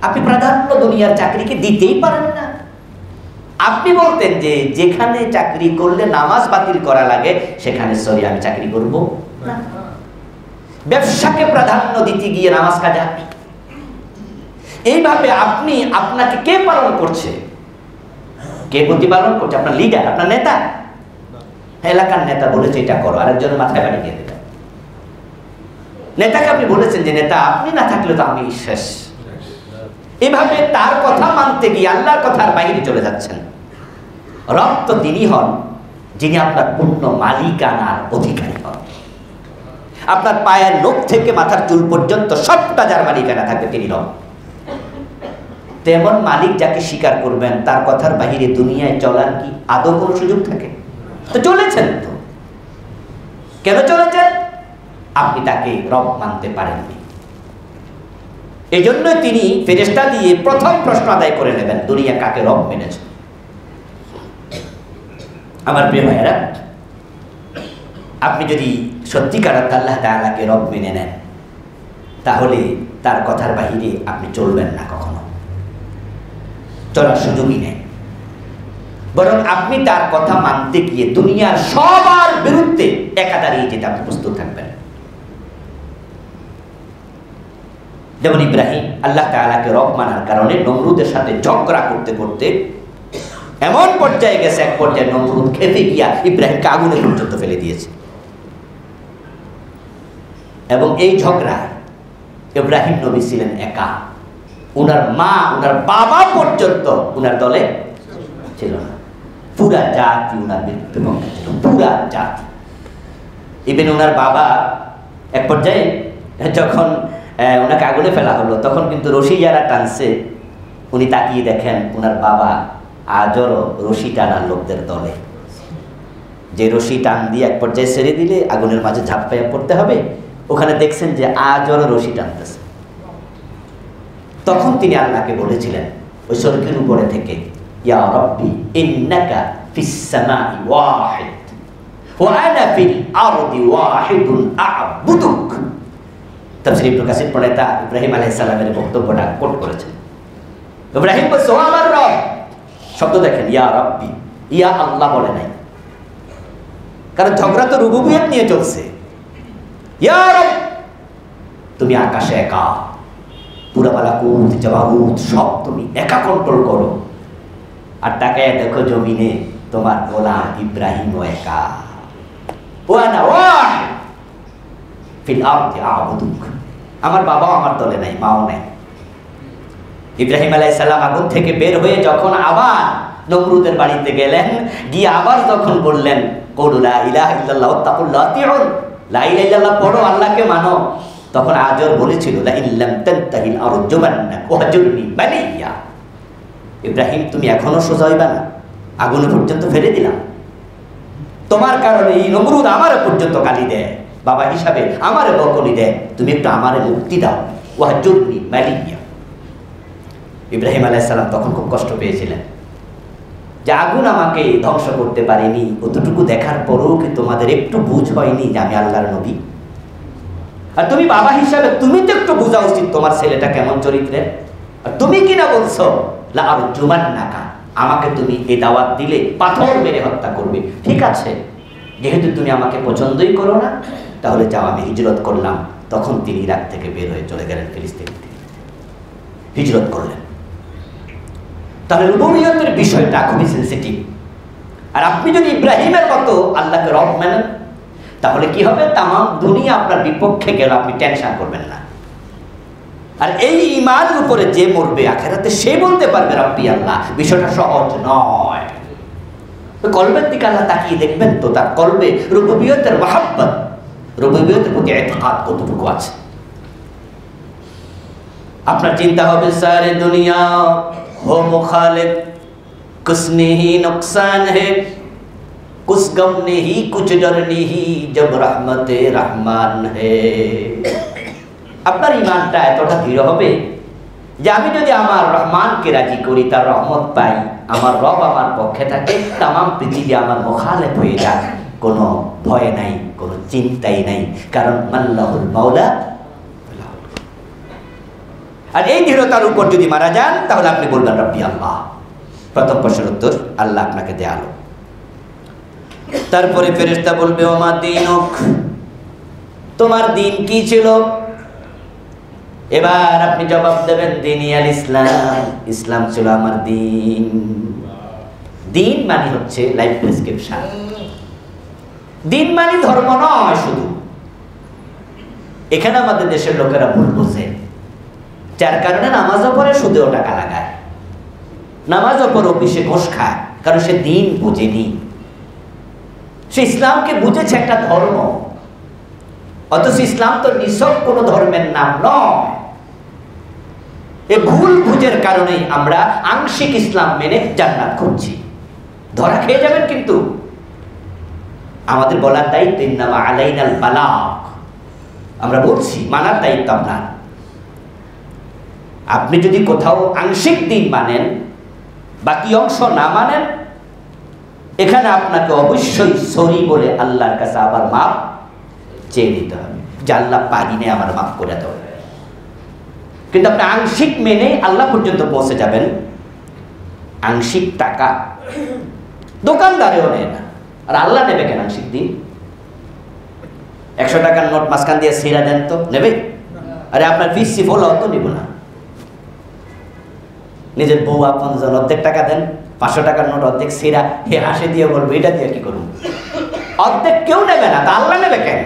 আপনি প্রাধান্য দুনিয়ার চাকরিকে দিতেই পারেন না। আপনি বলতেন যে যেখানে চাকরি করলে নামাজ বাতিল করা লাগে সেখানে সরি আমি চাকরি করব না। ব্যবসাকে প্রাধান্য দিতে গিয়ে নামাজ কাজা। এইভাবে আপনি আপনাকে কে পালন করছে? কে প্রতিপালন করছে? আপনার লিডার, আপনার নেতা, এলাকার নেতা বলেছে এটা করো, আরেকজনের মাথায় বাড়ি দিয়ে দেবেন। নেতাকে আপনি বলেছেন যে নেতা আপনি না থাকলে তো আমি শেষ। এভাবে তার কথা মানতে গিয়ে আল্লাহর কথার বাইরে চলে যাচ্ছেন। রব তো তিনি হন যিনি আপনার পূর্ণ মালিকানার অধিকারী হন। আপনার পায়ের নখ থেকে মাথার চুল পর্যন্ত সবটা যার মালিকানা থাকবে তিনি রব। তেমন মালিক যাকে স্বীকার করবেন তার কথার বাহিরে দুনিয়ায় চলার কি আদৌ কোনো সুযোগ থাকে? তো চলেছেন তো। কেন চলেছেন? আপনি তাকে রব মানতে পারেননি। এই জন্য তিনি ফেরেশতা দিয়ে প্রথম প্রশ্ন আদায় করে নেবেন, দুনিয়া কাকে রব মেনেছে। আমার প্রিয় ভাইয়েরা, আপনি যদি সত্যিকার আল্লাহ তাআলাকে রব মেনে নেন তাহলে তার কথার বাহিরে আপনি চলবেন না, কখনো চলার সুযোগই নেই। বরং আপনি তার কথা মানতে গিয়ে দুনিয়ার সবার বিরুদ্ধে একা দাঁড়িয়ে যেতে আপনি প্রস্তুত থাকবেন। যেমন ইব্রাহিম আল্লাহ তাআলাকে রব মানার কারণে নমরুদের সাথে ঝগড়া করতে করতে এমন পর্যায়ে গেছে, এক পর্যায়ে নমরুদ খেপে গিয়া ইব্রাহিমকে আগুনে পর্যন্ত ফেলে দিয়েছে। এবং এই ঝগড়ায় ইব্রাহিম নবী ছিলেন একা, উনার মা উনার বাবা পর্যন্ত উনার দলে ছিল না। পুরা জাতি উনার বিপক্ষে ছিল, পুরা জাতি। ইভেন উনার বাবা এক পর্যায়ে যখন ওনাকে আগুনে ফেলা হলো তখন কিন্তু রশি যারা টানছে উনি তাকিয়ে দেখেন উনার বাবা আজও রশি টানার লোকদের দলে, যে রশি টান দিয়ে এক পর্যায়ে ছেড়ে দিলে আগুনের মাঝে ঝাঁপাইয়া পড়তে হবে, ওখানে দেখছেন যে আজও রশি টানতেছে। তখন তিনি আল্লাহকে বলেছিলেন ওই স্বর্গের উপরে থেকে, ইয়া রাব্বি ইন্নাকা ফিস সামাই ওয়াহিদ ওয়া আনা ফিল আরদি ওয়াহিদুন আ'বুদুক। তাফসীর ইবনে কাসির পড়েতা ইব্রাহিম আলাইহিস সালামের বক্তব্যটা কোট করেছেন। ইব্রাহিম বলছে ও আমার রব, শব্দ দেখেন ইয়া রাব্বি, ইয়া আল্লাহ বলে নাই, কারণ ঝগড়া তো রুবুবিয়ত নিয়ে চলছে। ইয়া রব, তুমি আকাশে একা, পুরা মালাকুত জাবারুত সব তুমি একা কন্ট্রোল করো। আর তাকায় দেখো জমিনে তোমার গোলাম ইব্রাহিমও একা। ওয়ানা ওয়াহিদ ফিল আরদি আ'বুদুক, আমার বাবাও আমার দলে নাই, মাও নাই। ইব্রাহিম আলাইহিস সালাম আগুন থেকে বের হয়ে যখন আবার নমরুদের বাড়িতে গেলেন, গিয়ে আবার যখন বললেন কুলু লা ইলাহা ইল্লাল্লাহ ওয়াত্তাকুল্লাহ আতিউন, লা ইলাহা ইল্লাল্লাহ পড়ো, আল্লাহকে মানো, তখন আজর বলেছিল লা ইল্লাম তানতাহিল আরজুমান্নাক ওয়াহজুরনি মালিয়া। ইব্রাহিম তুমি এখনো সোজা হইবা না, আগুনে পর্যন্ত ফেলে দিলাম, তোমার কারণে এই নমরুদ আমারে পর্যন্ত গালি দেয়, বাবা হিসাবে আমারে বকলি দেয়, তুমি একটু আমারে মুক্তি দাও, ওয়াহজুরনি মালিয়া। ইব্রাহিম আলাইহিস সালাম তখন খুব কষ্ট পেয়েছিলেন যে আগুন আমাকে ধ্বংস করতে পারেনি, অতটুকু দেখার পরেও কি তোমাদের একটু বুঝ হয়নি যে আমি আল্লাহর নবী? আর তুমি বাবা হিসাবে তুমি তো একটু বোঝা উচিত তোমার ছেলেটা কেমন চরিত্রের। আর তুমি কিনা বলছো লা আরজুমান্নাকা, আমাকে তুমি এই দাওয়াত দিলে পাথর মেরে হত্যা করবে। ঠিক আছে, যেহেতু তুমি আমাকে পছন্দই করো না, তাহলে যাও, আমি হিজরত করলাম। তখন তিনি ইরাক থেকে বের হয়ে চলে গেলেন ফিলিস্তিনে, হিজরত করলেন। তাহলে রুবুবিয়তের বিষয়টা খুবই সেন্সিটিভ। আর আপনি যদি ইব্রাহিমের মতো আল্লাহকে রব মানেন, তাহলে কি হবে? তামাম দুনিয়া আপনার বিপক্ষে গেল, আপনি টেনশন করবেন না। আর এই ঈমানের উপরে যে মরবে আখিরাতে, সে বলতে পারবে রব্বি আল্লাহ। বিষয়টা সহজ নয়। কলবের দিকে আল্লাহ তাকিয়ে দেখবেন তো তার কলবে রুবুবিয়তের মাহাব্বত, রুবুবিয়তের প্রতি ইতিকাদ কতটুকু আছে। আপনার চিন্তা হবে সারে দুনিয়া हो मुखालिफ, कुछ नहीं नुकसान है, कुछ गम नहीं कुछ डर नहीं, जब रहमते रहमान है। আপনার ঈমানটা এতটা দৃঢ় হবে যে আমি যদি আমার রহমানকে রাজি করি, তার রহমত পাই, আমার রব আমার পক্ষে থাকে, তামাম পৃথিবী আমার মুখালিফ হয়ে যায়, কোনো ভয় নাই, কোনো চিন্তাই নাই, কারণ আল্লাহুল মাওলা। আর এই দৃঢ়তার উপর যদি মারা যান, তাহলে আপনি বলবেন রব্বি আল্লাহ। প্রথম প্রশ্নের উত্তর আল্লাহ আপনাকে দেয়ালো। তারপরে ফেরেশতা বলবে ওমা দীনুক, তোমার দিন কি ছিল? এবার আপনি জবাব দেবেন দীনি আল ইসলাম, ইসলাম ছিল আমার দিন। দিন মানে হচ্ছে লাইফ প্রেসক্রিপশন। দিন মানে ধর্ম নয় শুধু। এখানে আমাদের দেশের লোকেরা ভুল বোঝে, যার কারণে নামাজও পড়ে, সুদেও টাকা লাগায়, নামাজও পড়ে, অফিসে ঘোষ খায়, কারণ সে দিন বুঝেনি। সে ইসলামকে বুঝেছে একটা ধর্ম, অথচ ইসলাম তো নিছক কোনো ধর্মের নাম নয়। এই ভুল বুঝের কারণেই আমরা আংশিক ইসলাম মেনে জান্নাত খুঁজছি। ধরা খেয়ে যাবেন। কিন্তু আমাদের বলার দায়িত্ব ইন্নামা আলাইনাল বালাগ, আমরা বলছি, মানার দায়িত্ব আপনার। আপনি যদি কোথাও আংশিক দিন মানেন, বাকি অংশ না মানেন, এখানে আপনাকে অবশ্যই সরি বলে আল্লাহর কাছে আবার মাপ চেয়ে নিতে হবে যে আল্লাহ পারি না, আমার মাফ করে দাও। কিন্তু আপনি আংশিক মেনে আল্লাহ পর্যন্ত পৌঁছে যাবেন। আংশিক টাকা দোকানদারেও নেয় না, আর আল্লাহ নেবে কেন আংশিক দিন? 100 টাকার নোট মাঝখান দিয়ে ছিঁড়া দেন তো নেবে? আরে আপনার ফিসি ফলো তো নিব না। নিজের বউ আপনজন অর্ধেক টাকা দেন, 500 টাকার নোট অর্ধেক ছিঁড়া, হে হাসি দিয়ে বলবো এটা দিয়ে কি করবো? অর্ধেক কেউ নেবে না, তা আল্লাহ নেবে কেন?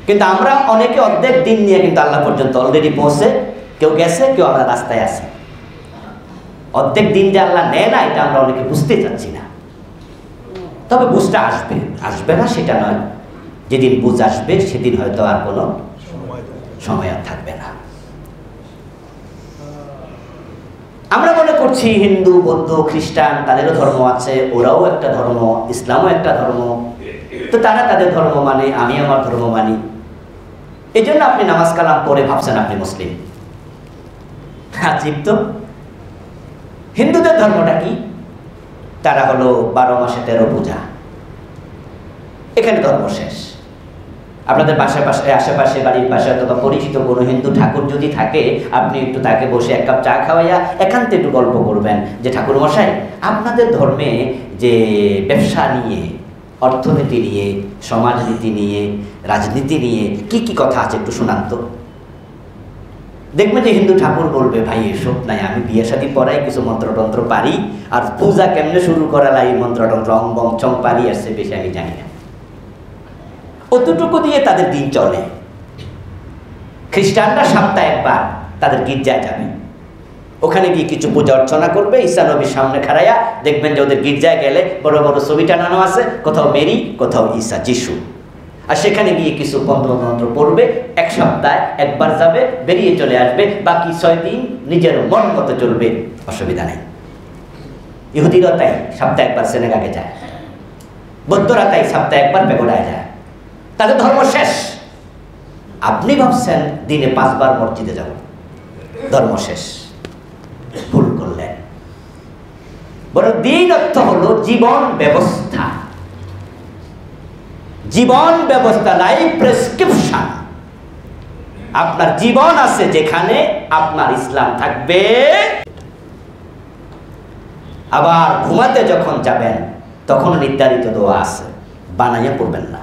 কিন্তু আমরা অনেকে অর্ধেক দিন নিয়ে কিন্তু আল্লাহ পর্যন্ত অলরেডি পৌঁছে, কেউ গেছে, কেউ আমরা রাস্তায় আছে। অর্ধেক দিন যে আল্লাহ নেয় না, এটা আমরা অনেকে বুঝতে চাচ্ছি না। তবে বুঝটা আসবে, আসবে না সেটা নয়। যেদিন বুঝ আসবে সেদিন হয়তো আর কোনো সময় আর থাকবে না। আমরা মনে করছি হিন্দু, বৌদ্ধ, খ্রিস্টান তাদেরও ধর্ম আছে, ওরাও একটা ধর্ম, ইসলামও একটা ধর্ম, তো তারা তাদের ধর্ম মানে, আমি আমার ধর্ম মানি। এই জন্য আপনি নামাজ কালাম পড়ে ভাবছেন আপনি মুসলিম। আজীব তো। হিন্দুদের ধর্মটা কি? তারা হলো 12 মাসে 13 পূজা, এখানে ধর্ম শেষ। আপনাদের আশেপাশে বাড়ির পাশে অথবা পরিচিত কোনো হিন্দু ঠাকুর যদি থাকে, আপনি একটু তাকে বসে 1 কাপ চা খাওয়াইয়া একান্তে একটু গল্প করবেন যে ঠাকুর মশাই, আপনাদের ধর্মে যে ব্যবসা নিয়ে, অর্থনীতি নিয়ে, সমাজনীতি নিয়ে, রাজনীতি নিয়ে কি কি কথা আছে একটু শোনান তো। দেখবেন যে হিন্দু ঠাকুর বলবে, ভাই এসব নাই, আমি বিয়ে শাদী পড়াই, কিছু মন্ত্রতন্ত্র পারি, আর পূজা কেমনে শুরু করালাই মন্ত্রতন্ত্র অং বং চং পারি, আর সে বেশি আমি জানি না। অতটুকু দিয়ে তাদের দিন চলে। খ্রিস্টানরা সপ্তাহে একবার তাদের গির্জায় যাবে, ওখানে গিয়ে কিছু পূজা অর্চনা করবে, ঈসা নবীর সামনে খাড়াইয়া দেখবেন যে ওদের গির্জায় গেলে বড় বড় ছবি টানানো আছে, কোথাও মেরি, কোথাও ঈসা, যিশু। আর সেখানে গিয়ে কিছু মন্ত্র পড়বে, 1 সপ্তাহে একবার যাবে, বেরিয়ে চলে আসবে, বাকি 6 দিন নিজের মন মতো চলবে, অসুবিধা নেই। ইহুদিরা তাই সপ্তাহে একবার সিনেগাকে যায়, বৌদ্ধরা তাই সপ্তাহে একবার পেগোডায় যায়, তাদের ধর্ম শেষ। আপনি ভাবছেন দিনে 5 বার মসজিদে যাব, ধর্ম শেষ। ভুল করলেন। বড় দিন অর্থ হলো জীবন ব্যবস্থা, জীবন ব্যবস্থা, লাইফ প্রেসক্রিপশন। আপনার জীবন আছে যেখানে আপনার ইসলাম থাকবে। আবার ঘুমাতে যখন যাবেন তখন নির্ধারিত দোয়া আছে, বানাইয়া পড়বেন না।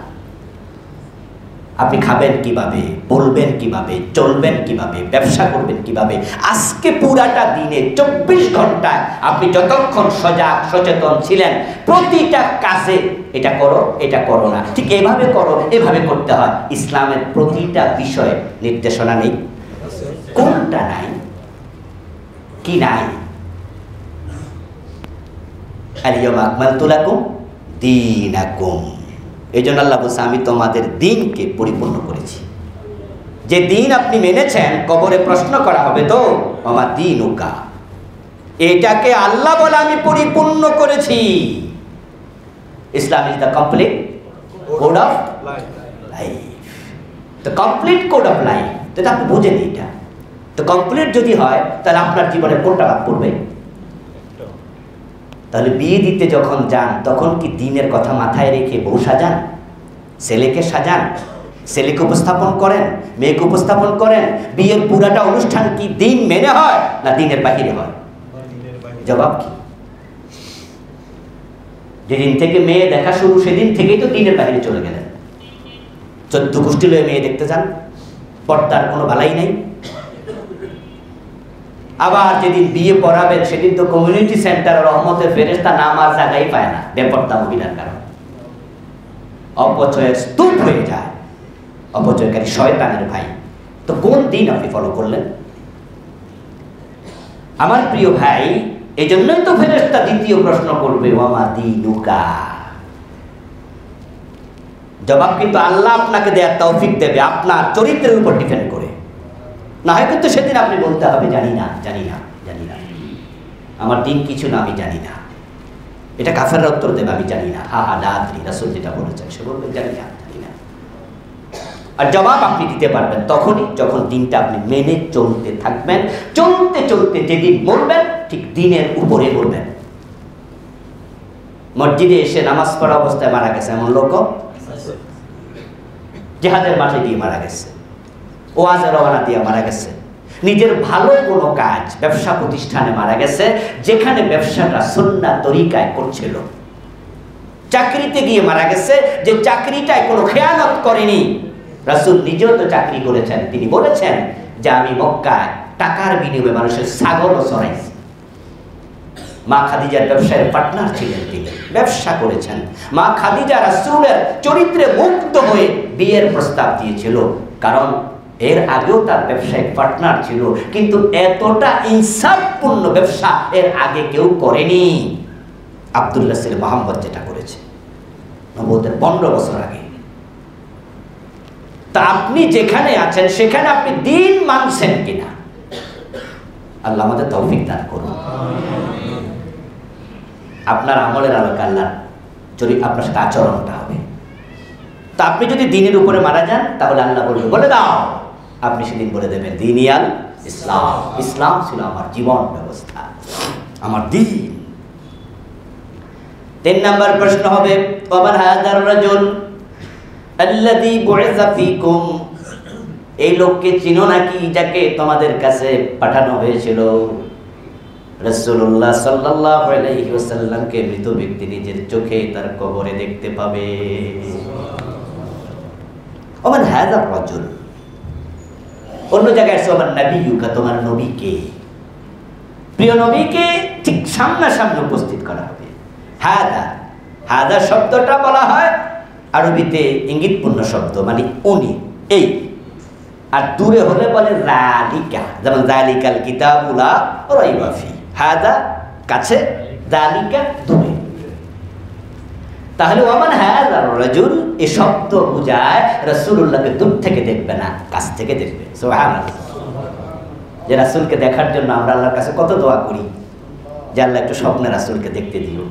আপনি খাবেন কিভাবে, বলবেন কিভাবে, চলবেন কিভাবে, ব্যবসা করবেন কিভাবে। আজকে পুরাটা দিনে 24 ঘন্টায় আপনি যতক্ষণ সজাগ সচেতন ছিলেন, প্রতিটা কাজে এটা করো, এটা করো না, ঠিক এভাবে করো, এভাবে করতে হয়। ইসলামের প্রতিটা বিষয়ে নির্দেশনা নেই? কোনটা নাই? কি নাই? আল-ইয়াওমা আকমালতু লাকুম দীনাকুম। এই জন্য আল্লাহ বলছে, আমি তোমাদের দিনকে পরিপূর্ণ করেছি। যে দিন আপনি মেনেছেন, কবরে প্রশ্ন করা হবে তো, আমার দীনুকা, এটাকে আল্লাহ বলে আমি পরিপূর্ণ করেছি। Islam is the complete code of life. The complete code of life, যেটা আপনি বুঝেন। এটা তো কমপ্লিট যদি হয়, তাহলে আপনার জীবনে কোনটা বাদ পড়বে? তাহলে বিয়ে দিতে যখন যান, তখন কি দিনের কথা মাথায় রেখে বউ সাজান, ছেলেকে সাজান, ছেলেকে উপস্থাপন করেন, মেয়েকে উপস্থাপন করেন? বিয়ের পুরাটা অনুষ্ঠান কি দিন মেনে হয় না দিনের বাহিরে হয়? জবাব কি? যেদিন থেকে মেয়ে দেখা শুরু, সেদিন থেকেই তো দিনের বাহিরে চলে গেলেন। 14 গোষ্ঠী লয়ে মেয়ে দেখতে যান, পর্দার কোনো বালাই নেই। আবার যেদিন বিয়ে পড়াবেন, সেদিন তো কমিউনিটি সেন্টার রহমতের ফেরেশতা নাম আর জায়গাই পায় না, বেপর্দা মহিলার কারণে। অপচয়ের স্তূপ হয়ে যায়, অপচয়কারী শয়তানের ভাই। তো কোন দিন আপনি ফলো করলেন? আমার প্রিয় ভাই, এই জন্যই তো ফেরেশতা দ্বিতীয় প্রশ্ন করবে, ওয়ামা দীনুকা। জবাব কিন্তু আল্লাহ আপনাকে দেয়ার তৌফিক দেবে, আপনার চরিত্রের উপর ডিপেন্ড করে। না হয় কিন্তু সেদিন আপনি বলতে হবে, জানি না, জানি না, জানি না, আমার দিন কিছু না, আমি জানি না। এটা কাফেররা উত্তর দেবে, আমি জানি না। হা হা লাদ্রি, রাসূল যেটা বলেছেন, সে বলবেন জানি না, জানি না। আর জবাব আপনি দিতে পারবেন তখনই, যখন দিনটা আপনি মেনে চলতে থাকবেন। চলতে চলতে যেদিন মরবেন, ঠিক দিনের উপরে মরবেন। মসজিদে এসে নামাজ পড়া অবস্থায় মারা গেছে এমন লোক জিহাদের মাঠে দিয়ে মারা গেছে, ওয়াজে রওনা দিয়ে মারা গেছে, নিজের ভালো কোনো কাজ, ব্যবসা প্রতিষ্ঠানে মারা গেছে, যেখানে ব্যবসাটা সুন্নাহ তরিকায় করছিল। চাকরিতে গিয়ে মারা গেছে, যে চাকরিটায় কোনো খেয়ানত করেনি। রাসূল নিজেও তো চাকরি করেছেন, তিনি বলেছেন যে আমি মক্কায় টাকার বিনিময়ে মানুষের ছাগলও চড়াইছি। মা খাদিজার ব্যবসায়ের পার্টনার ছিলেন, তিনি ব্যবসা করেছেন। মা খাদিজা রাসূলের চরিত্রে মুগ্ধ হয়ে বিয়ের প্রস্তাব দিয়েছিল, কারণ এর আগেও তার ব্যবসায়িক পার্টনার ছিল, কিন্তু এতটা ইনসাফপূর্ণ ব্যবসা এর আগে কেউ করেনি। আব্দুল্লাহ ছেলে মুহাম্মদ যেটা করেছে নবুয়তের 15 বছর আগে। তা আপনি যেখানে আছেন, সেখানে আপনি দিন মানছেন কিনা? আল্লাহ আমাদের তৌফিক দান করুন। আপনার আমলের আলোকে আল্লাহ আপনার সাথে আচরণটা হবে। তা আপনি যদি দিনের উপরে মারা যান, তাহলে আল্লাহ বলবে, বলে দাও। আপনি সেদিন বলে দেবেন, দিনিয়াল ইসলাম, ইসলাম ছিল আমার জীবন ব্যবস্থা, আমার দিন। 3 নম্বর প্রশ্ন হবে, ওয়ামান হাযার রাজুল আল্লাযী বুইসা ফীকুম। এই লোককে চিনো নাকি, যাকে তোমাদের কাছে পাঠানো হয়েছিল? রাসূলুল্লাহ সাল্লাল্লাহু আলাইহি ওয়াসাল্লামকে মৃত ব্যক্তি নিজের চোখে তার কবরে দেখতে পাবে। ওমান হাযার রাজুল, অন্য জায়গায় আছে ওমান নবিয়ুকা, তোমার নবীকে, প্রিয় নবীকে ঠিক সামনাসামনি উপস্থিত করা হবে। হাদা, হাদা শব্দটা বলা হয় আরবিতে ইঙ্গিতপূর্ণ শব্দ, মানে উনি, এই। আর দূরে হলে বলে যালিকা, যেমন যালিকাল কিতাবু লা রাইবা ফি। হাদা কাছে, যালিকা দূরে। তাহলে ওয়ামান হাযার রাজুল, এই শব্দ বোঝায় রাসূলুল্লাহকে দূর থেকে দেখবে না, কাছ থেকে দেখবে। সুবহানাল্লাহ। যে রাসূলকে দেখার জন্য আমরা আল্লাহর কাছে কত দোয়া করি, যে আল্লাহ একটু স্বপ্নে রাসূলকে দেখতে দিও।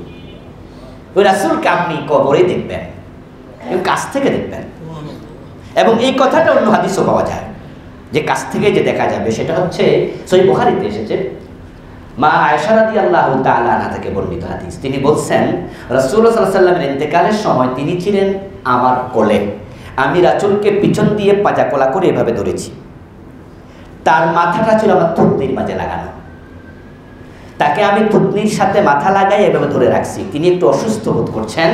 ওই রাসূলকে আপনি কবরে দেখবেন, কাছ থেকে দেখবেন। এবং এই কথাটা অন্য হাদিসও পাওয়া যায়, যে কাছ থেকে যে দেখা যাবে, সেটা হচ্ছে সহিহ বুখারীতে এসেছে। মা আয়েশা রাদিয়াল্লাহু তাআলা আনহা থেকে বর্ণিত হাদিস। তিনি বলছেন, রাসূলুল্লাহ সাল্লাল্লাহু আলাইহি ওয়াসাল্লামের ইন্তেকালের সময় তিনি ছিলেন আমার কোলে। আমি রাসূলকে পিছন দিয়ে পাজাকোলা করে এভাবে ধরেছি। তার মাথাটা ছিল আমার থুতনির মাঝে লাগানো। তাকে আমি থুতনির সাথে মাথা লাগাই এভাবে ধরে রাখছি। তিনি একটু অসুস্থ বোধ করছেন।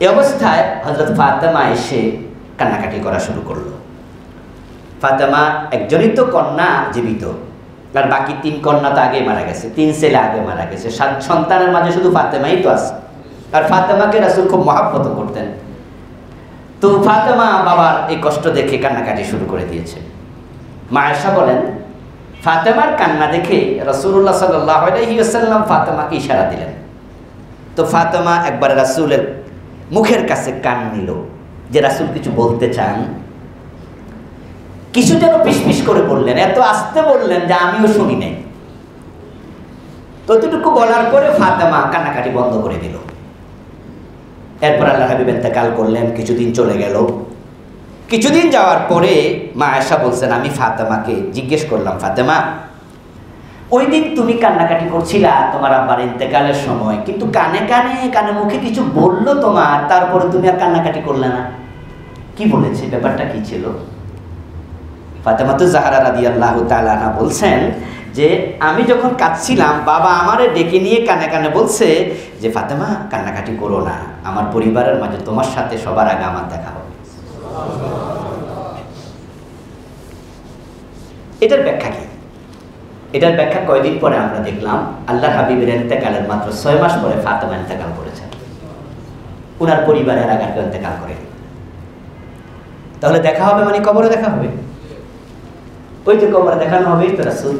এই অবস্থায় হযরত ফাতেমা এসে কান্নাকাটি করা শুরু করলো। ফাতেমা একজনই তো কন্যা জীবিত, আর বাকি 3 কন্যা তো আগে মারা গেছে, 3 ছেলে আগে মারা গেছে। 7 সন্তানের মাঝে শুধু ফাতেমাই তো আছে, আর ফাতেমাকে রাসূল খুব মহব্বত করতেন। তো ফাতেমা বাবার এই কষ্ট দেখে কান্নাকাটি শুরু করে দিয়েছে। মা আয়েশা বলেন, ফাতেমার কান্না দেখে রাসূলুল্লাহ সাল্লাল্লাহু আলাইহি ওয়াসাল্লাম ফাতেমাকে ইশারা দিলেন। তো ফাতেমা একবার রাসূলের মুখের কাছে কান নিল যে রাসূল কিছু বলতে চান। কিছু যেন পিসপিস করে বললেন, এত আস্তে বললেন যে আমিও শুনি নাই। ততটুকু বলার পরে ফাতেমা কান্নাকাটি বন্ধ করে দিল। এরপর আল্লাহর হাবিব ইন্তেকাল করলেন, কিছুদিন চলে গেল। কিছুদিন যাওয়ার পরে মা আয়েশা বলছেন, আমি ফাতেমাকে জিজ্ঞেস করলাম, ফাতেমা, ওই দিন তুমি কান্নাকাটি করছিলা তোমার আব্বার ইন্তেকালের সময়, কিন্তু কানে কানে কানে মুখে কিছু বললো তোমার, তারপরে তুমি আর কান্নাকাটি করলে না, কি বলেছে, ব্যাপারটা কি ছিল? ফাতেমাতুজ জাহরা রাদিয়াল্লাহু তাআলা আনহা বলছেন যে আমি যখন কাঁদছিলাম, বাবা আমারে ডেকে নিয়ে কানে কানে বলছে যে ফাতেমা, কান্নাকাটি করো না, আমার পরিবারের মাঝে তোমার সাথে সবার আগে আমার দেখা হবে। এটার ব্যাখ্যা কি? এটার ব্যাখ্যা কয়দিন পরে আমরা দেখলাম, আল্লাহর হাবিবের ইন্তেকালের মাত্র 6 মাস পরে ফাতেমা ইন্তেকাল করেছেন, ওনার পরিবারের আগে ইন্তেকাল করেনি। তাহলে দেখা হবে মানে কবরে দেখা হবে, ওই যে কবরে দেখানো হবেই তো রাসূল।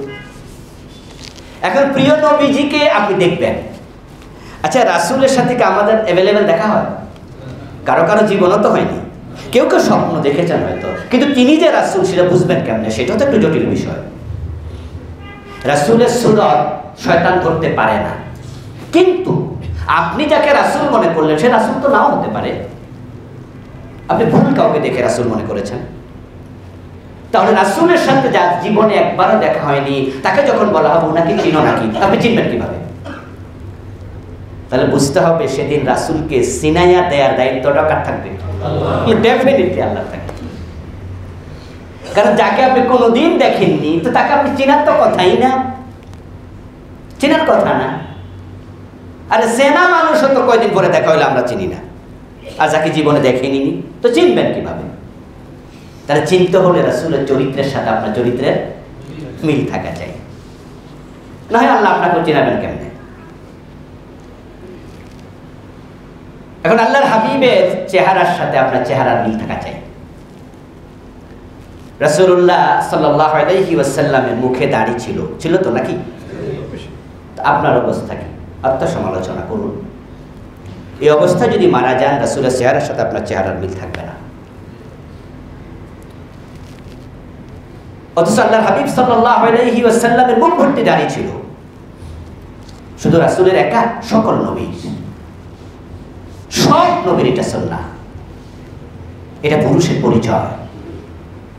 এখন প্রিয় নবীজিকে আপনি দেখবেন, আচ্ছা রাসূলের সাথে কি আমাদের অ্যাভেলেবেল দেখা হয়? কারো কারো জীবনও তো হয়নি, কেউ কেউ স্বপ্ন দেখেছেন হয়তো, কিন্তু তিনি যে রাসূল সেটা বুঝবেন কেমনে, সেটাও তো একটু জটিল বিষয়। রাসূলের সুরত শয়তান ধরতে পারে না, কিন্তু আপনি যাকে রাসূল মনে করলেন সে রাসূল তো নাও হতে পারে। আপনি ভুল কাউকে দেখে রাসূল মনে করেছেন। তাহলে রাসূলের সাথে যার জীবনে একবারও দেখা হয়নি, তাকে যখন বলা হবে ওনাকে চিনো নাকি, আপনি চিনবেন কিভাবে? তাহলে বুঝতে হবে সেদিন রাসূলকে সিনাইয়া দেয়ার দায়িত্বটা কার থাকবে? ডেফিনেটলি আল্লাহ থাকবে। কারণ যাকে আপনি কোনোদিন দেখেননি, তো তাকে আপনি চেনার তো কথাই না, চেনার কথা না। আরে চেনা মানুষ তো কয়দিন পরে দেখা হইলে আমরা চিনি না, আর যাকে জীবনে দেখেনি তো চিনবেন কিভাবে? তাহলে চিনতে হলে রাসূলের চরিত্রের সাথে আপনার চরিত্রের মিল থাকা চাই, না হয় আল্লাহ আপনাকে চিনাবেন কেমনে? এখন আল্লাহর হাবিবের চেহারার সাথে আপনার চেহারার মিল থাকা চাই। রাসূলুল্লাহ সাল্লাল্লাহু আলাইহি ওয়াসাল্লামের মুখে দাড়ি ছিল, ছিল তো নাকি? আপনার অবস্থা কি? আত্মসমালোচনা করুন। এই অবস্থা যদি মারা যান, রাসূলের চেহারার সাথে আপনার চেহারার মিল থাকবে না। অথচ আল্লাহর হাবিব সাল্লাল্লাহু আলাইহি ওয়াসাল্লামের মুখ ভর্তি দাড়ি ছিল। শুধু রাসূলের একা, সকল নবী, সব নবীর এটা সুন্নাহ, এটা পুরুষের পরিচয়,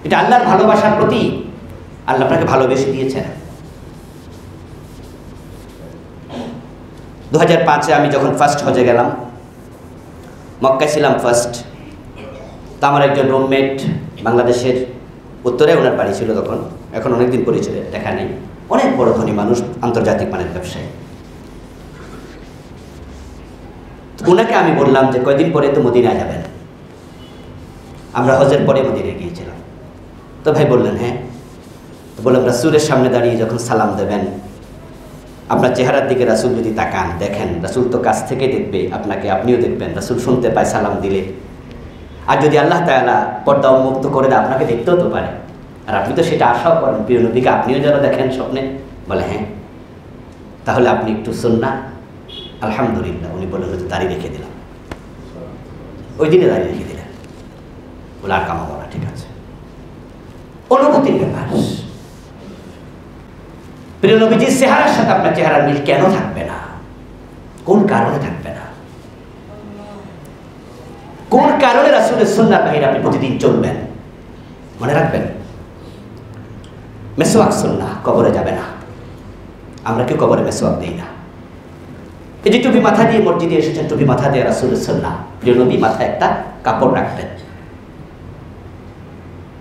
এটা আল্লাহর ভালোবাসার প্রতীক। আল্লাহ আপনাকে ভালোবেসে দিয়েছেন। 2005-এ আমি যখন ফার্স্ট হজে গেলাম, মক্কায় ছিলাম ফার্স্ট। তো আমার একজন রুমমেট বাংলাদেশের উত্তরে, ওনার বাড়ি ছিল তখন, এখন অনেকদিন পরিচয় দেখা নেই, অনেক বড় ধনী মানুষ, আন্তর্জাতিক মানের ব্যবসায়ী। ওনাকে আমি বললাম যে কয়দিন পরে তো মদিনায় যাবেন, আমরা হজের পরে মদিনায় গিয়েছিলাম। তো ভাই বললেন হ্যাঁ। তো বললাম রাসূলের সামনে দাঁড়িয়ে যখন সালাম দেবেন, আপনার চেহারার দিকে রাসূল যদি তাকান, দেখেন রাসূল তো কাছ থেকে দেখবে আপনাকে, আপনিও দেখবেন, রাসূল শুনতে পায় সালাম দিলে। আর যদি আল্লাহ তাআলা পর্দা উন্মুক্ত করে দেয়, আপনাকে দেখতেও তো পারে, আর আপনি তো সেটা আশাও করেন প্রিয় নবীকে আপনিও যেন দেখেন স্বপ্নে। বলে হ্যাঁ। তাহলে আপনি একটু সুন্নাহ। আলহামদুলিল্লাহ। উনি বললেন হয়তো দাড়ি রেখে দিলাম, ওই দিনে দাড়ি রেখে দিলেন। বলে আর কামাবো না, ঠিক আছে। অনুভূতির ব্যাপার। প্রিয় নবীজির চেহারার সাথে আপনার চেহারার মিল কেন থাকবে না? কোন কারণে থাকবে না? কোন কারণে রাসূলের সুন্নাহ বাহিরে আপনি প্রতিদিন চলবেন? মনে রাখবেন, মেসওয়াক সুন্নাহ, কবরে যাবে না। আমরা কেউ কবরে মেসওয়াক দিই না। এই যে টুপি মাথা দিয়ে মসজিদে এসেছেন, টুপি মাথা দিয়ে রাসূলের সুন্নাহ। প্রিয় নবী মাথায় একটা কাপড় রাখতেন।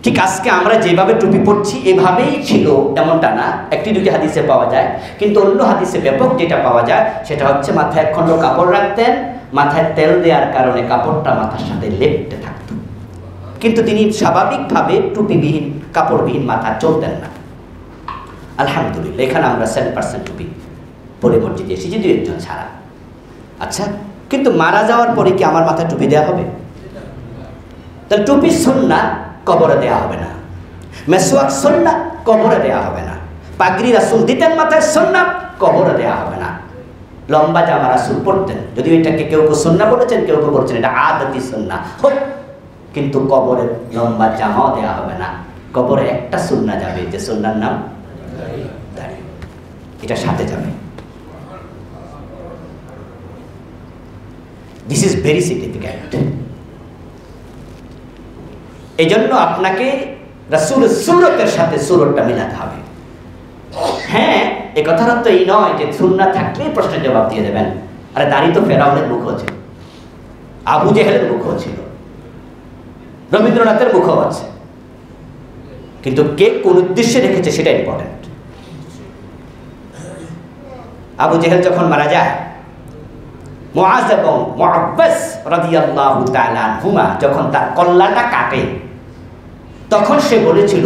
ঠিক আজকে আমরা যেভাবে টুপি পরছি এভাবেই ছিল এমনটা না, একটি দুটি হাদিসে পাওয়া যায়, কিন্তু অন্য হাদিসে ব্যাপক যেটা পাওয়া যায় সেটা হচ্ছে মাথায় এক খণ্ড কাপড় রাখতেন, মাথায় তেল দেওয়ার কারণে কাপড়টা মাথার সাথে লেপ্টে থাকত। কিন্তু তিনি স্বাভাবিকভাবে টুপিবিহীন কাপড়বিহীন মাথা চলতেন না। আলহামদুলিল্লাহ, এখানে আমরা 7% টুপি পরে মসজিদে এসেছি, দু একজন ছাড়া। আচ্ছা, কিন্তু মারা যাওয়ার পরে কি আমার মাথায় টুপি দেওয়া হবে? তাহলে টুপি সুন্নাত, কবরে দেওয়া হবে না। মেসওয়াক সুন্নাত, কবরে দেওয়া হবে না। পাগড়ি রাসূল দিতেন মাথায়, সুন্নাত, কবরে দেওয়া হবে না। লম্বা জামা রাসূল পরতেন, যদিও এটাকে কেউ কেউ সুন্নাহ বলেছেন, কেউ কেউ বলছেন এটা আদতি সুন্নাহ, কিন্তু কবরে লম্বা জামাও দেওয়া হবে না। কবরে একটা সুন্নাহ যাবে, যে সুন্নাহর নাম দাড়ি, এটা সাথে যাবে। This is very significant. এই জন্য আপনাকে রাসূলের সুরতের সাথে সুরতটা মিলাতে হবে। হ্যাঁ, এ কথার অর্থ এই নয় যে সুন্নাহ থাকলেই প্রশ্নের জবাব দিয়ে দেবেন। আরে দাড়ি তো ফেরাউনের মুখও ছিল, আবু জেহেলের মুখও ছিল, রবীন্দ্রনাথের মুখও আছে, কিন্তু কে কোন উদ্দেশ্যে রেখেছে সেটা ইম্পর্টেন্ট। আবু জেহেল যখন মারা যায়, মুআজ এবং মুআব্বাস রাদিয়াল্লাহু তাআলা আনহুমা যখন তার কল্লাটা কাটে, তখন সে বলেছিল,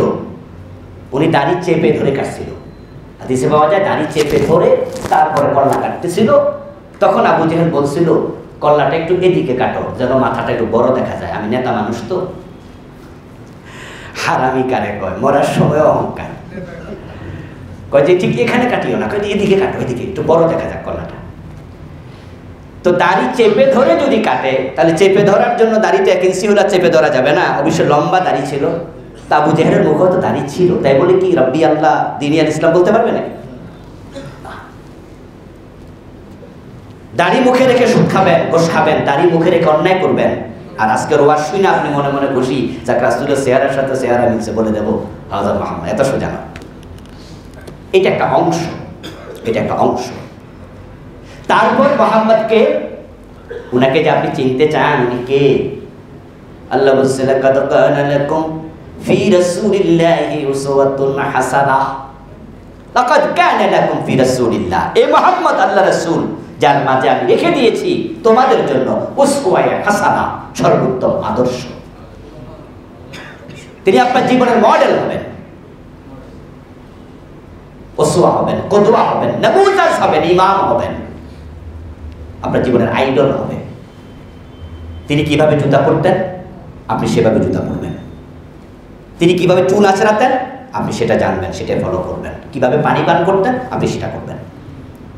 উনি দাড়ি চেপে ধরে কাটছিল, হাদিসে পাওয়া যায় দাড়ি চেপে ধরে তারপরে কল্লা কাটতেছিল। তখন আবু জেহেল বলছিল, কল্লাটা একটু এদিকে কাটো যেন মাথাটা একটু বড় দেখা যায়, আমি নেতা মানুষ তো। হারামি কারে কয়, মরার সময় অহংকার, কয় যে ঠিক এখানে কাটিও না, কয় এদিকে কাটো, এদিকে একটু বড় দেখা যাক কল্লাটা। তো দাড়ি চেপে ধরে যদি কাটে, তাহলে চেপে ধরার জন্য দাড়িটা 1 ইঞ্চি হলে চেপে ধরা যাবে না, অবশ্য লম্বা দাড়ি ছিল। তা আবু জেহেলের মুখে তো দাড়ি ছিল, তাই বলে কি রব্বি আল্লাহ দিনিয়াল ইসলাম বলতে পারবে না? দাড়ি মুখে রেখে সুদ খাবেন, গোশ খাবেন, দাড়ি মুখে রেখে অন্যায় করবেন, আর আজকের ওয়াজ শুনে আপনি মনে মনে খুশি যাক রাসূলের চেহারার সাথে চেহারা মিলছে বলে দেবো হাজার মাহমুদ, এত সোজা না। এটা একটা অংশ, এটা একটা অংশ। তারপর মুহাম্মদকে, উনাকে যে আপনি চিনতে চান, উনি কে? আল্লাহ বলছে, লাকাদ কানা লাকুম ফি রাসূলিল্লাহি উসওয়াতুন হাসানাহ। লাকাদ কানা লাকুম ফি রাসূলিল্লাহ, এ মুহাম্মদ আল্লাহর রাসূল, যার মাঝে আমি রেখে দিয়েছি তোমাদের জন্য উসওয়ায়ে হাসানা, সর্বোত্তম আদর্শ। তিনি আপনার জীবনের মডেল হবেন, উসওয়া হবেন, কুদওয়া হবেন, নমুনাজ হবেন, ইমাম হবেন, আপনার জীবনের আইডল হবে। তিনি কিভাবে জুতা পরতেন, আপনি সেভাবে জুতা পরবেন। তিনি কিভাবে চুল আঁচড়াতেন, আপনি সেটা জানবেন, সেটা ফলো করবেন। কিভাবে পানি পান করতেন, আপনি সেটা করবেন।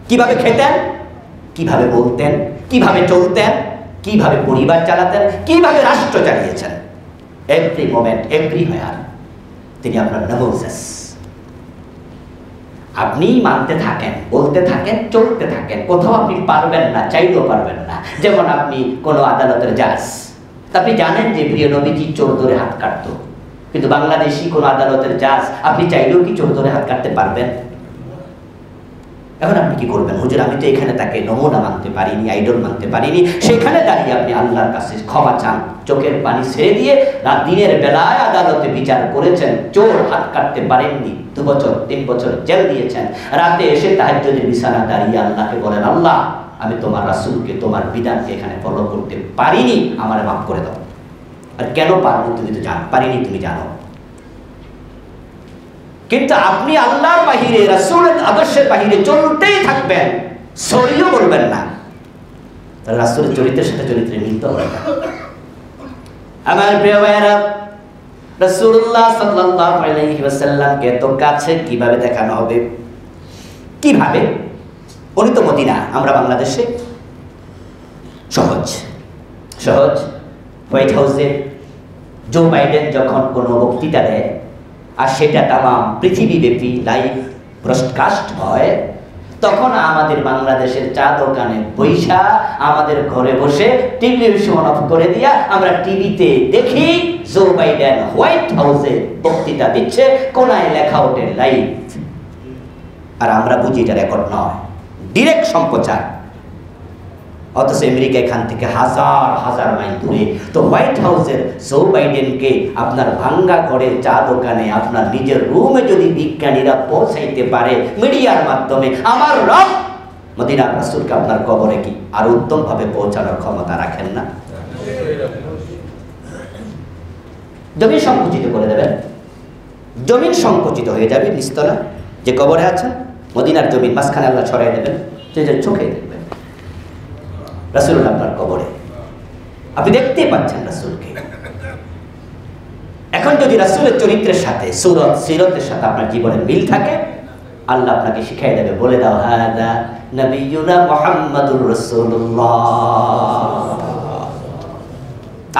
কিভাবে খেতেন, কিভাবে বলতেন, কিভাবে চলতেন, কিভাবে পরিবার চালাতেন, কিভাবে রাষ্ট্র চালিয়েছেন, এভরি মোমেন্ট, এভরি হোয়ার তিনি আপনার নমুনাজ। আপনি মানতে থাকেন, বলতে থাকেন, চলতে থাকেন, কোথাও আপনি পারবেন না, চাইলেও পারবেন না। যেমন আপনি কোনো আদালতের জাজ, আপনি জানেন যে প্রিয় নবীজি চোর ধরে হাত কাটতো, কিন্তু বাংলাদেশি কোনো আদালতের জাজ আপনি চাইলেও কি চোর ধরে হাত কাটতে পারবেন? এখন আপনি কি করবেন? হুজুর আমি তো এখানে তাকে নমুনা মানতে পারিনি, আইডল মানতে পারিনি। সেখানে দাঁড়িয়ে আপনি আল্লাহর কাছে ক্ষমা চান, চোখের পানি ছেড়ে দিয়ে। দিনের বেলায় আদালতে বিচার করেছেন, চোর হাত কাটতে পারেননি, 2 বছর 3 বছর জেল দিয়েছেন। রাতে এসে তাহাজ্জুদের বিছানা দাঁড়িয়ে আল্লাহকে বলেন, আল্লাহ আমি তোমার রাসূলকে, তোমার বিধানকে এখানে ফলো করতে পারিনি, আমারে মাফ করে দাও। আর কেন পারিনি তুমি তো জানো, পারিনি তুমি জানো। কিন্তু আপনি আল্লাহর বাহিরে, রাসূলের আদর্শের বাহিরে চলতেই থাকবেন, সরিও বলবেন না, তাহলে রাসূলের চরিত্রের সাথে চরিত্রে মিলতে হবে না। আমার প্রিয় ভাইয়েরা, রাসূলুল্লাহ সাল্লাল্লাহু আলাইহি ওয়াসাল্লামকে এত কাছে কিভাবে দেখানো হবে? কিভাবে? উনি তো মদিনা, আমরা বাংলাদেশে। সহজ সহজ। হোয়াইট হাউসে জো বাইডেন যখন কোনো বক্তৃতা দেয়, আর সেটা তামাম পৃথিবীব্যাপী লাইভ ব্রডকাস্ট হয়, তখন আমাদের বাংলাদেশের চা দোকানে বৈশা, আমাদের ঘরে বসে টেলিভিশন অফ করে দিয়া আমরা টিভিতে দেখি জো বাইডেন হোয়াইট হাউসে বক্তৃতা দিচ্ছে, কোনায় লেখা ওঠে লাইভ। আর আমরা বুঝি এটা রেকর্ড নয়, ডিরেক্ট সম্প্রচার। অথচ আমেরিকা এখান থেকে হাজার হাজার মাইল দূরে। তো হোয়াইট হাউসের জো বাইডেনকে আপনার ভাঙ্গা ঘরে, চা দোকানে, আপনার নিজের রুমে যদি বিজ্ঞানীরা পৌঁছাইতে পারে মিডিয়ার মাধ্যমে, আমার রব মদিনার রাসূলকে আপনার কবরে কি আর উত্তম ভাবে পৌঁছানোর ক্ষমতা রাখেন না? জমিন সংকুচিত করে দেবেন, জমিন সংকুচিত হয়ে যাবে, নিস্তলা যে কবরে আছেন মদিনার জমিন মাঝখানে আল্লাহ ছড়াই দেবেন, যে চোখে দেখবেন রাসূল আপনার কবরে, আপনি দেখতেই পাচ্ছেন রাসূলকে। এখন যদি রাসূলের চরিত্রের সাথে সুরত সিরতের সাথে আপনার জীবনের মিল থাকে, আল্লাহ আপনাকে শিখাই দেবে, বলে দাও হাদা নবিয়ুনা মুহাম্মাদুর রাসূলুল্লাহ।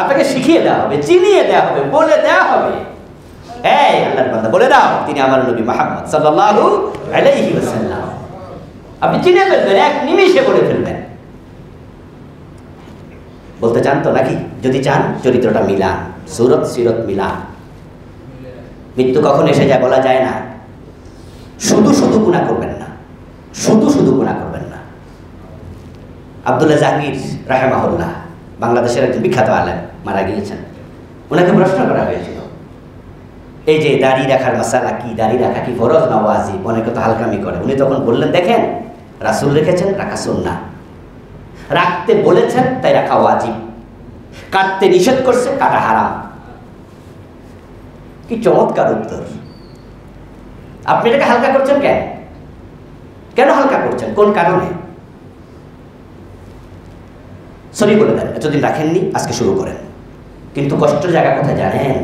আপনাকে শিখিয়ে দেওয়া হবে, চিনিয়ে দেওয়া হবে, বলে দেওয়া হবে, এই আল্লাহর বান্দা বলে দাও তিনি আমার নবী মুহাম্মদ সাল্লাল্লাহু আলাইহি ওয়াসাল্লাম। আপনি চিনে ফেলবেন, এক নিমিষে বলে ফেলবেন। বলতে চান তো নাকি? যদি চান চরিত্রটা মিলান, সুরত সিরত মিলান। মৃত্যু কখন এসে যায় বলা যায় না। শুধু শুধু গুনাহ করবেন না, শুধু শুধু গুনাহ করবেন না। আব্দুল্লাহ জাহাঙ্গীর রাহিমাহুল্লাহ বাংলাদেশের একজন বিখ্যাত আলেম মারা গিয়েছেন। ওনাকে প্রশ্ন করা হয়েছিল, এই যে দাড়ি রাখার মাসালা কি, দাড়ি রাখা কি ফরজ না ওয়াজিব? অনেকে তো হালকামি করে। উনি তখন বললেন, দেখেন রাসূল রেখেছেন, রাখা সুন্নাহ, রাখতে বলেছেন তাই রাখা ওয়াজিব, কাটতে নিষেধ করছে, কাটা হারাম। কি চমৎকার উত্তর! আপনি এটাকে হালকা করছেন কেন? কেন হালকা করছেন? কোন কারণে? সরি বলে দেন, এতদিন রাখেননি, আজকে শুরু করেন। কিন্তু কষ্টের জায়গা কোথায় জানেন?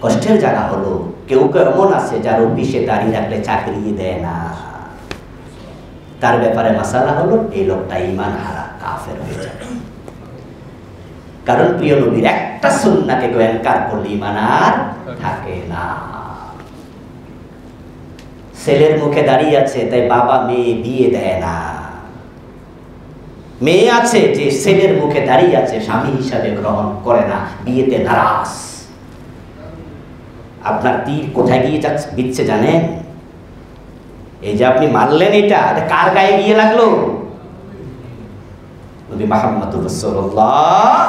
কষ্টের জায়গা হলো কেউ কেউ এমন আছে যার অফিসে দাঁড়িয়ে রাখলে চাকরি দেয় না। তার ব্যাপারে মাসালা হলো এই লোকটা ঈমান হারা, কাফের হয়ে যাবে। কারণ প্রিয় নবীর একটা সুন্নাহকে কেউ ইনকার করলে ঈমান আর থাকে না। ছেলের মুখে দাঁড়িয়ে আছে তাই বাবা মেয়ে বিয়ে দেয় না। মেয়ে আছে যে ছেলের মুখে দাঁড়িয়ে আছে স্বামী হিসাবে গ্রহণ করে না, বিয়েতে নারাজ। আপনার তীর কোথায় গিয়ে যাচ্ছে বিচ্ছে জানেন? এই যে আপনি মারলেন, এটা কার গায়ে গিয়ে লাগলো? নবী মুহাম্মদুর রাসূলুল্লাহ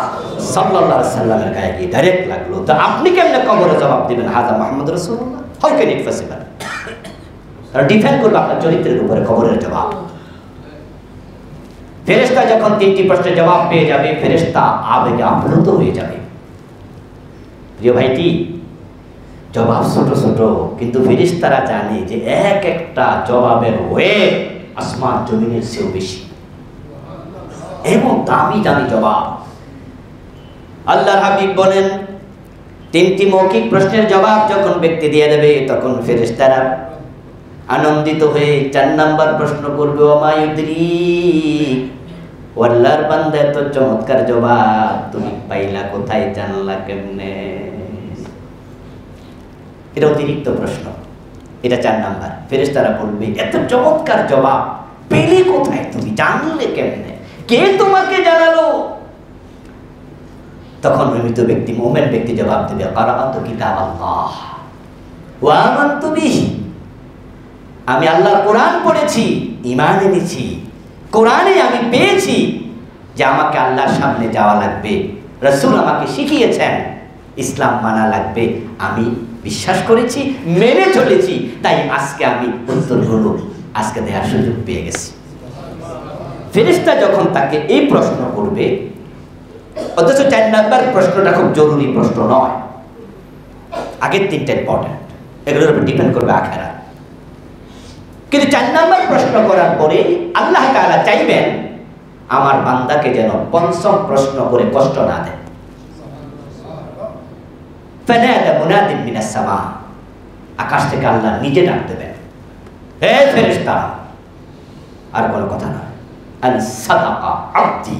সাল্লাল্লাহু আলাইহি সাল্লামের গায়ে গিয়ে ডাইরেক্ট লাগলো। তো আপনি কেমনে কবরে জবাব দিবেন হাজা মুহাম্মদুর রাসূলুল্লাহ? How can it possible? আর ডিপেন্ড করবে আপনার চরিত্রের উপরে কবরের জবাব। ফেরেশতা যখন তিনটি প্রশ্নের জবাব পেয়ে যাবে, ফেরেশতা আবেগে আপ্লুত হয়ে যাবে। প্রিয় ভাইটি, জবাব ছোট ছোট, কিন্তু ফেরেশতারা জানে যে এক একটা জবাবের ওয়েট আসমান জমিনের চেয়েও বেশি, এবং দামি দামি জবাব। আল্লাহর হাবিব বলেন, তিনটি মৌখিক প্রশ্নের জবাব যখন ব্যক্তি দিয়ে দেবে, তখন ফেরেশতারা আনন্দিত হয়ে 4 নাম্বার প্রশ্ন করবে, ওমা ইউদরিক, ও আল্লাহর বান্দা এত চমৎকার জবাব তুমি পাইলা কোথায়, জানলা কেমনে? এটা অতিরিক্ত প্রশ্ন, এটা 4 নাম্বার। ফেরেশতারা বলবে, এত চমৎকার জবাব পেলে কোথায়, তুমি জানলে কেমনে, কে তোমাকে জানালো? তখন মৃত ব্যক্তি, মুমিন ব্যক্তি জবাব দেবে, কারাআতু কিতাবাল্লাহ ওয়া আমানতু বিহি, আমি আল্লাহর কোরআন পড়েছি, ঈমান এনেছি। কোরআনে আমি পেয়েছি যে আমাকে আল্লাহর সামনে যাওয়া লাগবে, রাসূল আমাকে শিখিয়েছেন ইসলাম মানা লাগবে, আমি বিশ্বাস করেছি, মেনে চলেছি, তাই আজকে আমি উত্তরগুলো আজকে দেওয়ার সুযোগ পেয়ে গেছি। ফেরেশতা যখন তাকে এই প্রশ্ন করবে, অথচ 4 নাম্বার প্রশ্নটা খুব জরুরি প্রশ্ন নয়, আগের 3টা ইম্পর্টেন্ট, এগুলোর উপর ডিপেন্ড করবে আখিরাত। কিন্তু 4 নাম্বার প্রশ্ন করার পরে আল্লাহ তাআলা চাইবেন আমার বান্দাকে যেন 5ম প্রশ্ন করে কষ্ট না দেয়। ফানাদা মুনাদিন মিনাস সামা, আকাশ থেকে আল্লাহ নিজে ডাক দেবেন, হে ফেরেশতা, আর কোনো কথা না, আন সাদাকা আবদি,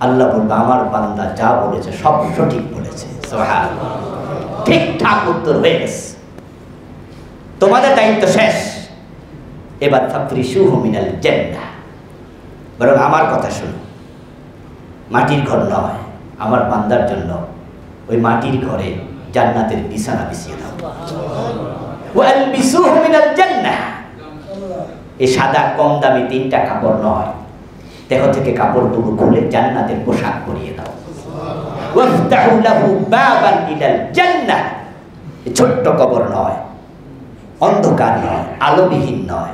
আল্লাহ বলবে আমার বান্দা যা বলেছে সব সঠিক বলেছে, সুবহানাল্লাহ, ঠিকঠাক উত্তর হয়ে গেছে, তোমাদের দায়িত্ব শেষ, এবার ফাফরিশুহু মিনাল জান্নাহ, বরং আমার কথা শুনো, মাটির ঘর নয়, আমার বান্দার জন্য ওই মাটির ঘরে জান্নাতের বিছানা বিছিয়ে দাও। ওয়া আলবিসুহু মিনাল জান্নাহ, এই সাদা কম দামি 3টা কাপড় নয়, দেহ থেকে কাপড়গুলো খুলে জান্নাতের পোশাক পরিয়ে দাও। ওয়াফতাহু লাহু বাবান ইলাল জান্নাহ, ছোট্ট কবর নয়, অন্ধকার নয়, আলোবিহীন নয়,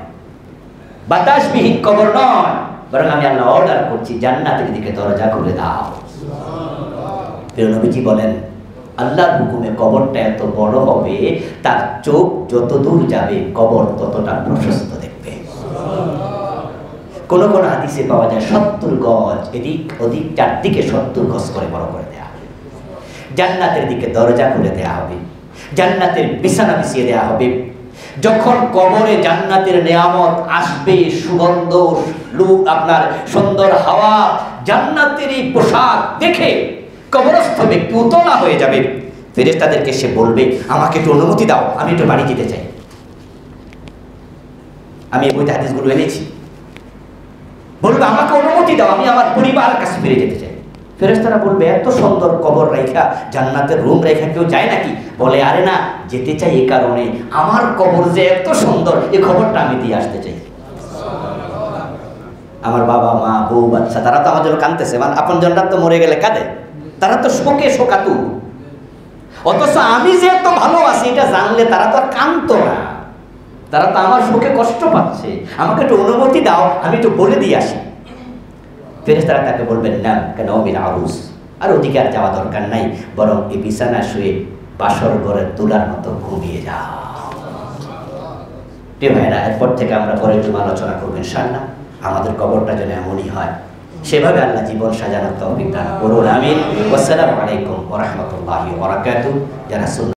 বাতাসবিহীন কবর নয়, বরং আমি আল্লাহ অর্ডার করছি জান্নাতের দিকে দরজা খুলে দাও। প্রিয় নবীজি বলেন, আল্লাহর হুকুমে কবরটা এত বড় হবে, তার চোখ যত দূর যাবে কবর ততটা প্রশস্ত দেখবে। কোন কোন হাদিসে পাওয়া যায় 70 গজ এদিক ওদিক, চারদিকে 70 গজ করে বড় করে দেওয়া হবে। জান্নাতের দিকে দরজা খুলে দেওয়া হবে, জান্নাতের বিছানা বিছিয়ে দেওয়া হবে। যখন কবরে জান্নাতের নেয়ামত আসবে, সুগন্ধ, আপনার সুন্দর হাওয়া, জান্নাতের এই পোশাক দেখে কবরস্থ ব্যক্তি উতলা হয়ে যাবে। ফেরেশতাদেরকে সে বলবে, আমাকে একটু অনুমতি দাও, আমি একটু বাড়ি যেতে চাই। আমি এই বইতে হাদিসগুলো এনেছি। বলবে, আমাকে অনুমতি দাও, আমি আমার পরিবার কাছে ফিরে যেতে চাই। ফেরেশতারা বলবে, এত সুন্দর কবর রেখা, জান্নাতের রুম রেখা কেউ যায় নাকি? বলে, আরে না, যেতে চাই এই কারণে, আমার কবর যে এত সুন্দর এই খবরটা আমি দিয়ে আসতে চাই। আমার বাবা মা বউ বাচ্চা তারা তো আমার জন্য কাঁদতেছে, মানে আপন জনরা তো মরে গেলে কাঁদে, তারা তো শোকে শোকাতু। অথচ আমি যে এত ভালোবাসি এটা জানলে তারা তো আর কাঁদতো না, তারা তো আমার শোকে কষ্ট পাচ্ছে। আমাকে একটু অনুমতি দাও, আমি একটু বলে দিয়ে আসি। ফেরেশতারা তাকে বলবেন, না কেন অমির আরুস, আর ওদিকে আর যাওয়া দরকার নাই, বরং এই বিছানা শুয়ে বাসর ঘরের তুলার মতো ঘুমিয়ে যাও। প্রিয় ভাইরা, এরপর থেকে আমরা পরে একটু আলোচনা করবেন ইনশাআল্লাহ। আমাদের কবরটা যেন এমনই হয়, সেভাবে আল্লাহ জীবন সাজানোর তৌফিক দান করুন, আমিন। আসসালামু আলাইকুম ওয়া রাহমাতুল্লাহি ওয়া বারাকাতুহু। যারা